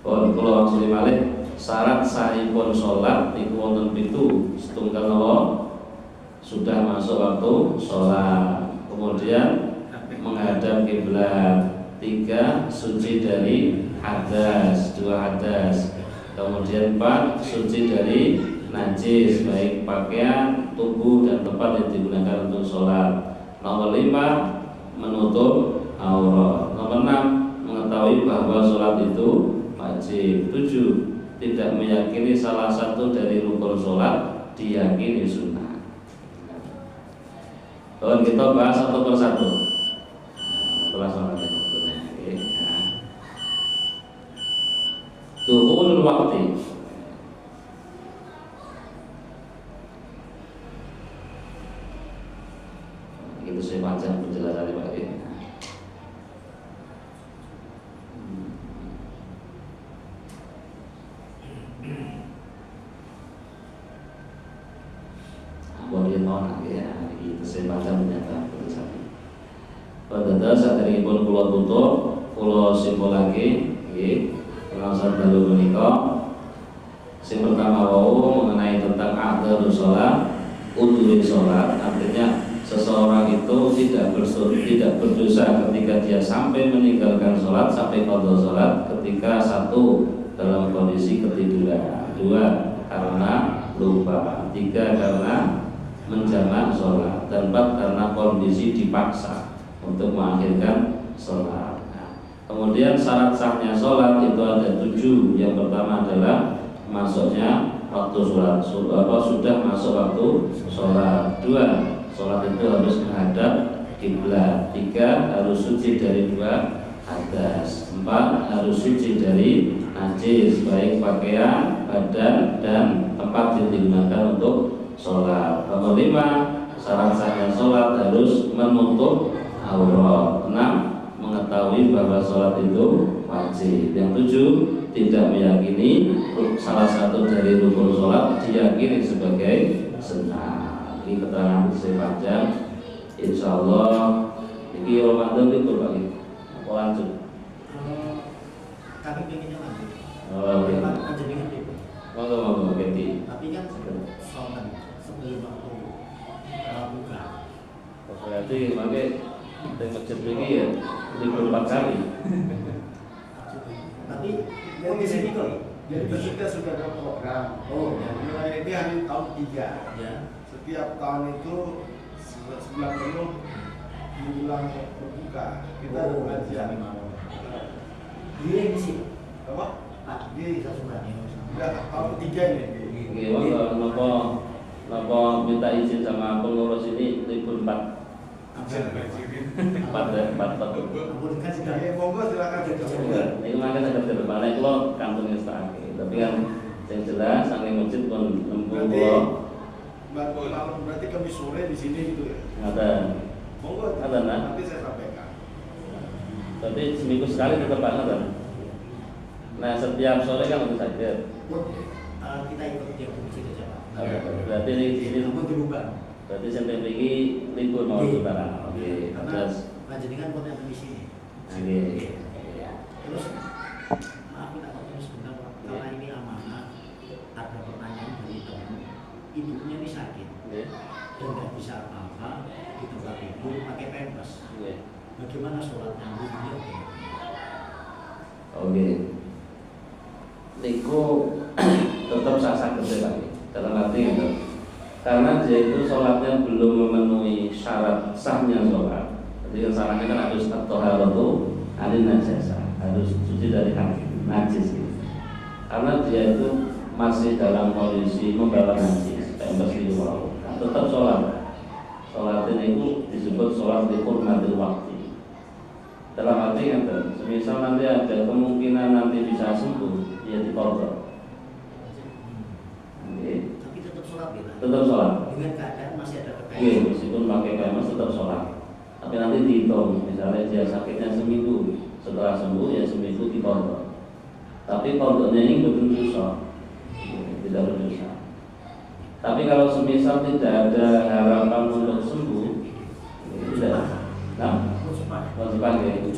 A: Kalau maksudnya malih syarat sahipun sholat itu wonten 7. Setunggal nawa sudah masuk waktu sholat, kemudian menghadap kiblat. 3 suci dari hadas, 2 hadas. Kemudian 4 suci dari najis, baik pakaian, tubuh dan tempat yang digunakan untuk sholat. Nomor 5 menutup aurat. Nomor 6 mengetahui bahwa sholat itu wajib. 7 tidak meyakini salah satu dari rukun sholat diyakini sunnah. Kalau kita bahas satu persatu setelah sholat. Dukhulul waqti, itu saya panjang penjelasan Pak. Kemudian nona ya, itu saya panjang penjelasan penjelasan. Pada saat ini pun pulau tutup, pulau simpul lagi, pengawasan dalu menika. Yang pertama mengenai tentang adzan sholat, udhuri sholat, artinya seseorang itu tidak berdosa ketika dia sampai meninggalkan sholat, sampai qadha sholat, ketika 1 dalam kondisi ketiduran, 2 karena lupa, 3 karena menjamak sholat, dan 4 karena kondisi dipaksa untuk mengakhirkan sholat. Kemudian syarat sahnya sholat itu ada 7. Yang pertama adalah masuknya waktu sholat, sudah masuk waktu sholat. 2 Sholat itu harus menghadap kiblat. 3 harus suci dari 2 hadas. 4 harus suci dari najis, baik pakaian, badan, dan tempat yang digunakan untuk sholat. Nomor 5, syarat sahnya sholat harus menutup aurat. 6, mengetahui bahwa sholat itu wajib. Yang 7, tidak meyakini salah satu dari rukun sholat diyakini sebagai sunnah. Ini keterangan saya panjang. Insya Allah ini Ramadan itu lagi. Apa lanjut?
B: Kami pengennya lanjut.
A: Oh, oke.
B: Panjenengan itu.
A: Monggo ganti.
B: Tapi kan sholat sebelum waktu buka.
A: Berarti makanya di masjid ini ya 4 kali.
B: Tapi dari sini kok. Jadi kita sudah ada program. Oh, ya. Mulai ini hari tahun 3. Ya. Setiap tahun itu sebulan penuh menjelang berbuka kita ada pengajian. Dia di sini. Apa? Pak, dia di Sasukan. Enggak, tahun 3 ini.
A: Gimana napa minta izin sama pengurus ini libur 4. Empat.
B: Ampun kan sudah. Monggo silakan dicoba.
A: Ini makanya saya kerja depan itu lo kantongnya setengah. Tapi kan yang jelas sang masjid pun nempuh
B: berarti kami sore di sini gitu ya.
A: Ada.
B: Monggo.
A: Ada nah.
B: Nanti saya sampaikan.
A: Berarti seminggu sekali tetap ada. Nah setiap sore kan harus saja.
B: Kita ikut dia fungsi saja Pak.
A: Berarti di sini
B: namun diubah.
A: berarti sampai pergi libur mau lebaran. Oke.
B: Karena panjenengan pun yang di sini.
A: Oke.
B: Terus maaf minta waktu sebentar Pak. Karena ini amanah. Ada pertanyaan dari teman. Ibunya ini sakit. Dan nggak bisa apa-apa di tempat ibu pakai pempes. Bagaimana sholatnya ibunya?
A: Oke. Niku tetap sah-sah kerja lagi dalam arti itu karena dia itu sholatnya belum memenuhi syarat sahnya sholat. Jadi syaratnya kan harus at-thaharatu anil najasah, harus suci dari najis gitu. Karena dia itu masih dalam kondisi membawa najis pempes itu tetap sholat. Sholat ini itu disebut sholat di hurmatil waktu. Dalam arti itu, semisal nanti ada kemungkinan nanti bisa sembuh, ya dikorban.
B: Tapi tetap sholat ya?
A: Tetap sholat.
B: Dengan keadaan masih ada kekayaan.
A: Iya, meskipun pakai kemas tetap sholat. Tapi nanti dihitung, misalnya dia sakitnya seminggu, setelah sembuh ya seminggu dikorban. Tapi korbannya ini betul dosa, tidak berdosa. Tapi kalau semisal tidak ada harapan untuk sembuh, tidak. Nah, sebagai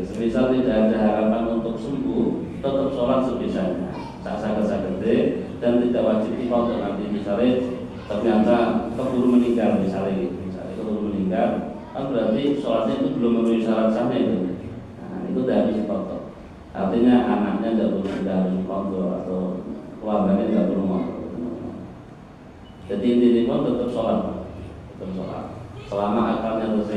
A: semisal tidak ada harapan untuk sembuh, tetap sholat sebisanya, sah-sah gede dan tidak wajib dikodok nanti misalnya ternyata keburu meninggal misalnya keburu meninggal, kan berarti sholatnya itu belum memenuhi syarat sahnya itu. Nah, itu tidak harus dikodok. Artinya anaknya tidak harus dikodok atau keluarganya tidak perlu dikodok. Jadi intinya pun tetap sholat, selama akalnya terus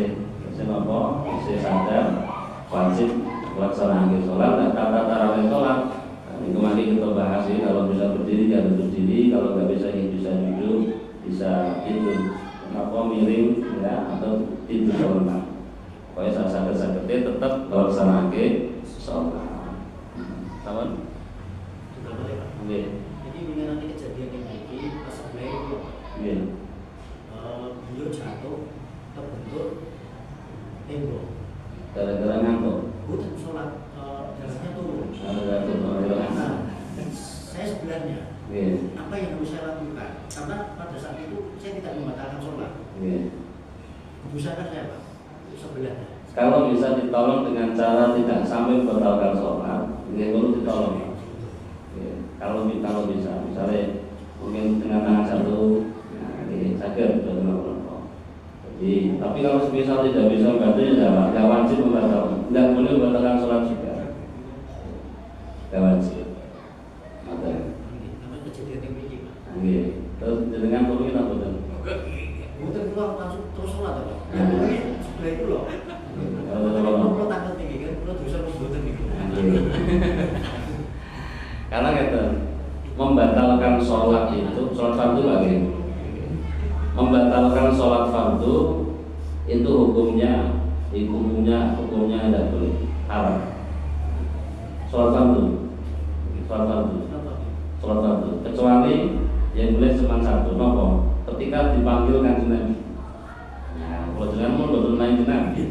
A: apa? Masih sadar wajib melaksanakan sholat dan tata tarawih sholat. Ini kemarin kita bahas ini kalau bisa berdiri ya berdiri, kalau nggak bisa ya bisa duduk, bisa tidur apa miring ya atau tidur normal. Pokoknya sadar tetap melaksanakan sholat. Sama?
B: Sudah boleh Pak.
A: Oke.
B: Jadi dengan nanti kejadian ini pas sebelah itu, beliau jatuh terbentur tembok.
A: Gara-gara ngantuk.
B: Bukan sholat darahnya turun.
A: Nah,
B: saya sebelahnya. Apa yang harus saya lakukan? Karena pada saat itu saya tidak membatalkan sholat. Busakah saya Pak? Sebelahnya.
A: Kalau bisa ditolong dengan cara tidak sampai membatalkan sholat, ini perlu ditolong. Kalau bisa, misalnya mungkin dengan tangan satu, nah ini sakit, tapi kalau misal tidak bisa membantu ya tidak wajib membatalkan, tidak boleh membatalkan sholat juga, tidak wajib. Ada.
B: Namanya kejadian ini Pak.
A: Terus dengan perlu kita betul.
B: Bukan keluar langsung terus sholat apa? Sebelah itu loh. Kalau tanggal tinggi kan, kalau bisa membuatkan itu.
A: Karena kita membatalkan sholat itu, sholat fardu lagi. Membatalkan sholat hukumnya tidak boleh, haram. Sholat fardu, kecuali yang boleh cuma satu, nopo. Ketika dipanggil Kanjeng Nabi. Nah, kalau jangan mau betul naik Nabi.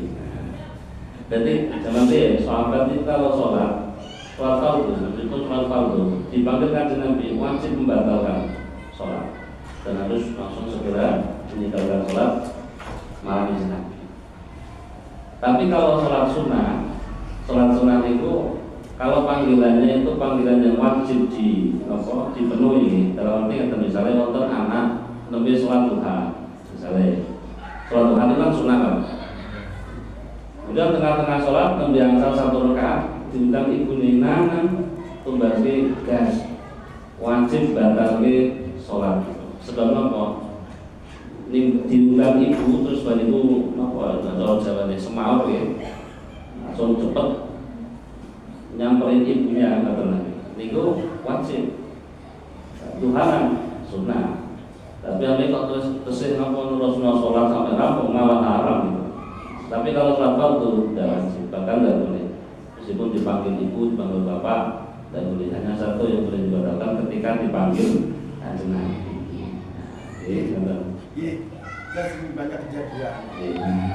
A: Jadi zaman dia sahabat itu kalau sholat fardu, meskipun sholat fardu dipanggil Kanjeng Nabi wajib membatalkan sholat dan harus langsung segera meninggalkan sholat malam Nabi. Tapi kalau sholat sunnah itu kalau panggilannya itu panggilan yang wajib dipenuhi. Dalam arti kata misalnya wonten anak nembe sholat duha, misalnya sholat duha itu kan sunnah kan. Kemudian tengah-tengah sholat nembe angsal 1 rakaat diundang ibu ninangan tumbasi gas, wajib batalke sholat. Sebab apa? Diundang ibu terus bar itu napa cara jawane semaur ya. Langsung cepet nyamperin ibunya kata Nabi. Niku wajib. Tuhanan sunnah. Tapi ame kok terus napa nurusno salat sampai rampung malah haram gitu. Tapi kalau sholat fardu tidak wajib, bahkan tidak boleh. Meskipun dipanggil ibu, dipanggil bapak, tidak boleh. Hanya satu yang boleh dibatalkan ketika dipanggil Kanjeng Nabi.
B: Iya, kan sering banyak kejadian.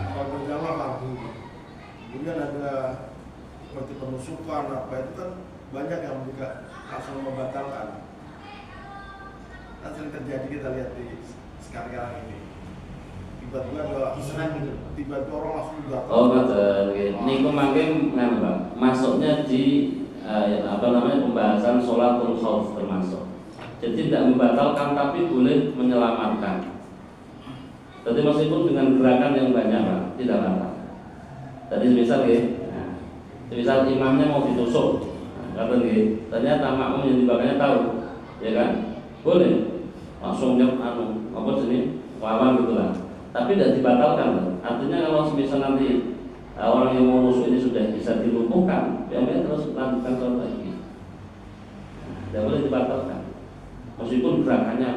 B: Kalau berjamaah fardu, kemudian ada seperti penusukan apa itu kan banyak yang juga langsung membatalkan. Kan sering terjadi, kita lihat di sekarang ini. Tiba-tiba orang langsung batal.
A: Oh betul. Niku mangke ngapa? Masuknya di pembahasan sholatul khauf termasuk. Jadi tidak membatalkan tapi boleh menyelamatkan. Jadi meskipun dengan gerakan yang banyak Pak, tidak batal. Tadi misal misal imamnya mau ditusuk, kata ternyata makmum yang di belakangnya tahu, ya kan? Boleh langsung lawan gitulah. Tapi tidak dibatalkan. Artinya kalau misal nanti orang yang mau nusuk ini sudah bisa dilumpuhkan, dia terus lanjutkan sholat lagi. Tidak boleh dibatalkan. Meskipun gerakannya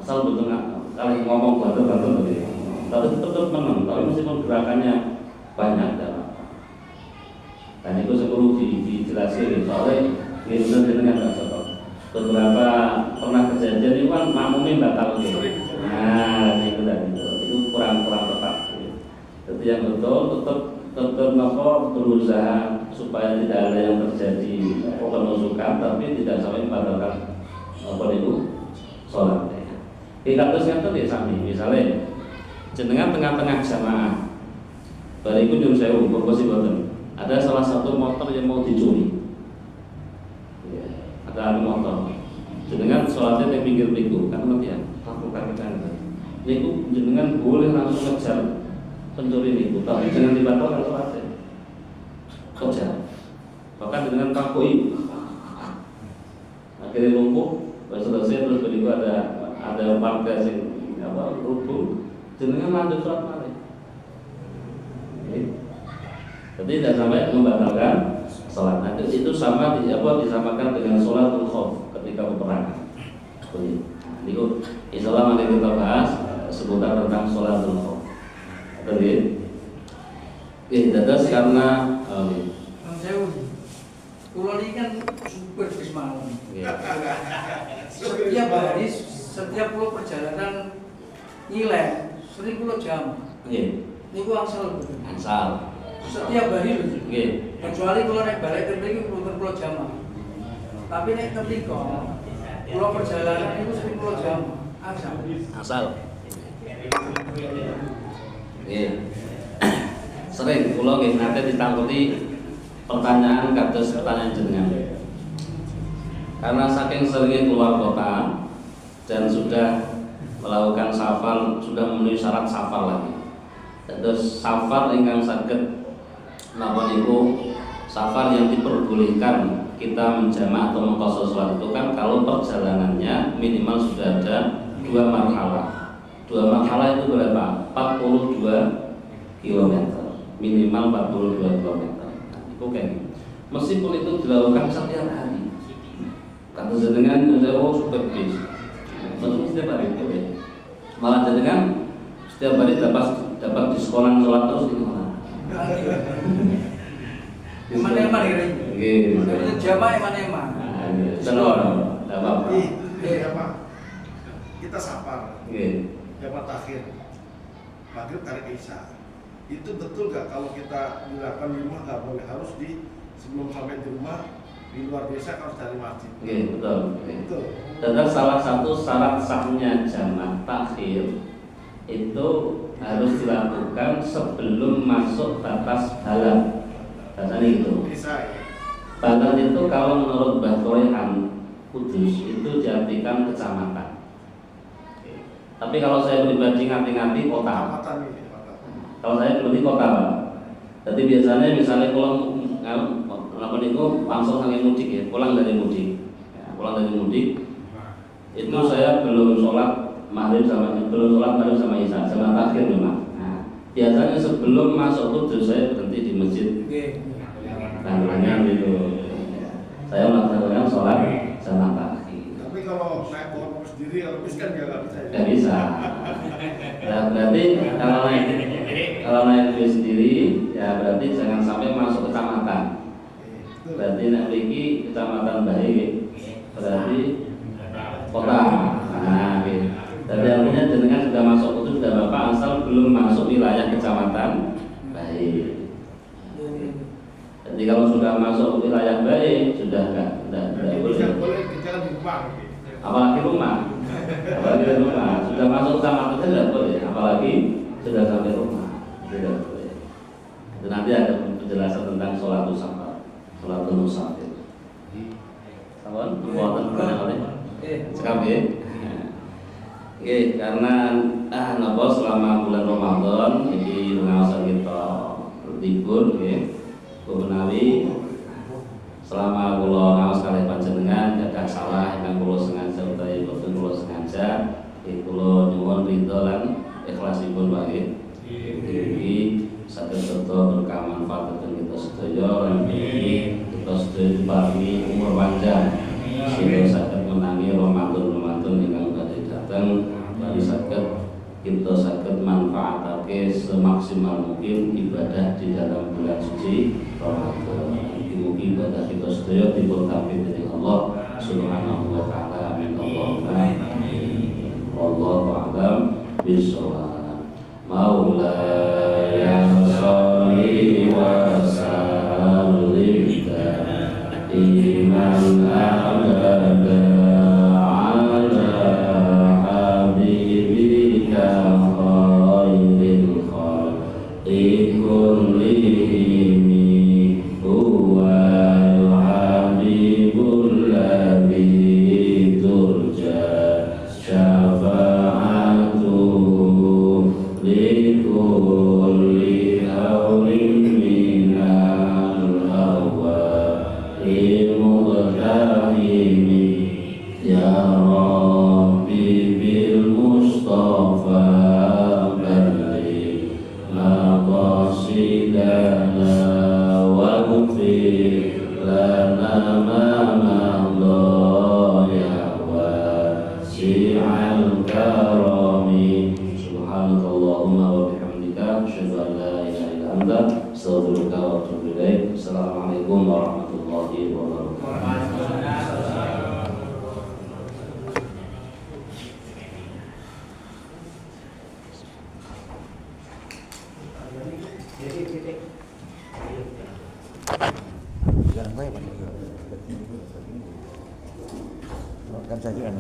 A: asal betul kalau ngomong batal tapi tetap menang. Tapi meskipun gerakannya banyak dalam. Dan itu perlu dijelaskan soalnya ini dengan beberapa pernah kejadian itu kan makmumnya batal gitu. Nah itu tadi itu kurang tepat. Jadi yang betul tetap berusaha supaya tidak ada yang terjadi penusukan tapi tidak sampai membatalkan sholat. Kita terus ya sami misalnya jenengan tengah-tengah jamaah bariku nyuruh sewu purposi boten ada salah satu motor yang mau dicuri ya, ada motor jenengan sholatnya di pinggir piku kan ngerti ya lakukan kita niku jenengan boleh langsung ngejar pencuri niku tapi jangan dibatalkan sholatnya kejar bahkan dengan takui akhirnya lumpuh selesai terus berikut ada warga yang rubuh jenengan lanjut sholat balik. Jadi tidak sampai membatalkan sholat. Nah, itu sama disamakan dengan sholatul khauf ketika peperangan. Itu insyaallah nanti kita bahas seputar tentang sholatul khauf. Oke. Dadas karena
C: pulau ini kan super bis malam. Setiap pulau perjalanan nilai sering pulau jam. Ini gua angsal. Setiap hari loh. Kecuali kalau naik balik terpilih pulau jam. Tapi naik terpilih pulau perjalanan itu sering pulau jam.
A: Asal. Sering pulau nanti ditangkuti pertanyaan kados pertanyaan jenengan. Karena saking seringnya keluar kota dan sudah melakukan safar, sudah memenuhi syarat safar lagi. Terus safar ingkang saged napa niku safar yang diperbolehkan kita menjamaah atau mengqasar salat itu kan kalau perjalanannya minimal sudah ada 2 marhalah. 2 marhalah itu berapa? 42 km. Minimal 42 km. Itu kan. Meskipun itu dilakukan setiap hari. Kata jenengan super bis. Betul setiap hari itu ya. Malah jenengan setiap hari dapat di sekolah sholat terus itu.
C: Eman-eman ini. Nggih. Jamaah eman-eman.
A: Senor, apa?
B: Iya, kita sapar.
A: Nggih.
B: Jamaah takhir. Maghrib tarik isya. Itu betul nggak kalau kita dilakukan di rumah nggak boleh, harus sebelum sampai di rumah di luar desa harus dari masjid.
A: Oke, betul.
B: Betul.
A: Dan salah satu syarat sahnya jamaah takhir itu harus dilakukan sebelum masuk batas balad. Rasanya gitu.
B: Bisa.
A: Balad itu kalau menurut Mbah Torehan Kudus itu diartikan kecamatan. Tapi kalau saya pribadi ngati-ngati kota. Kalau saya pribadi kota, Pak. Jadi biasanya misalnya kalau langsung sampai mudik ya, pulang dari mudik. Ya, pulang dari mudik itu saya belum sholat maghrib sama isya, sama takhir memang. Nah, biasanya sebelum masuk Kudus saya berhenti di masjid. Tangannya gitu. Saya melaksanakan sholat sama takhir.
B: Tapi kalau naik motor sendiri, kalau bis kan nggak bisa.
A: Nggak bisa. Nah, berarti kalau naik bis sendiri, ya berarti jangan sampai masuk kecamatan. Berarti nek mriki kecamatan baik, berarti kota. Nah, gitu. Jadi artinya jenengan sudah masuk Kudus sudah Bapak asal belum masuk wilayah kecamatan baik. Jadi kalau sudah masuk wilayah baik sudah enggak boleh
B: jalan di rumah.
A: Apalagi rumah. Sudah masuk kecamatan tidak boleh, apalagi sudah sampai rumah. Tidak boleh. Itu nanti ada penjelasan tentang sholatul safar, sholatul musafir. Sampun, buatan oleh sekali. Oke, karena napa selama bulan Ramadan iki ngaosan kita libur nggih. Menawi selama kula ngaos kalih panjenengan gadah salah ingkang kula sengaja utawi boten kula sengaja, kula nyuwun ridho lan ikhlasipun wae. Iki saged sedaya berkah manfaat dhateng kita sedaya lan iki kita sedaya diparingi umur panjang sehingga saged menangi Ramadan ingkang badhe dateng, bali saged kita saged manfaatake semaksimal mungkin ibadah di dalam bulan suci Ramadan. Mugi ibadah kita sedaya diberkahi dening Allah Subhanahu wa taala. Amin Allahumma amin. Wallahu a'lam bishawab. Maulaya sholli wa sallim iman abada ala habibika khairil khalqi kullihim huwa habibul ladzi turja syafa'atuhu likulli hawlin minal awwali muqtahimi ya Rabbi bil Mustafa balligh maqasidana waghfir lana ma madha ya wasi'al karami. Subhanakallahumma wa bihamdika asyhadu an la ilaha illa anta astaghfiruka wa atubu ilaik. Assalamualaikum warahmatullahi wabarakatuh.
D: Kan saja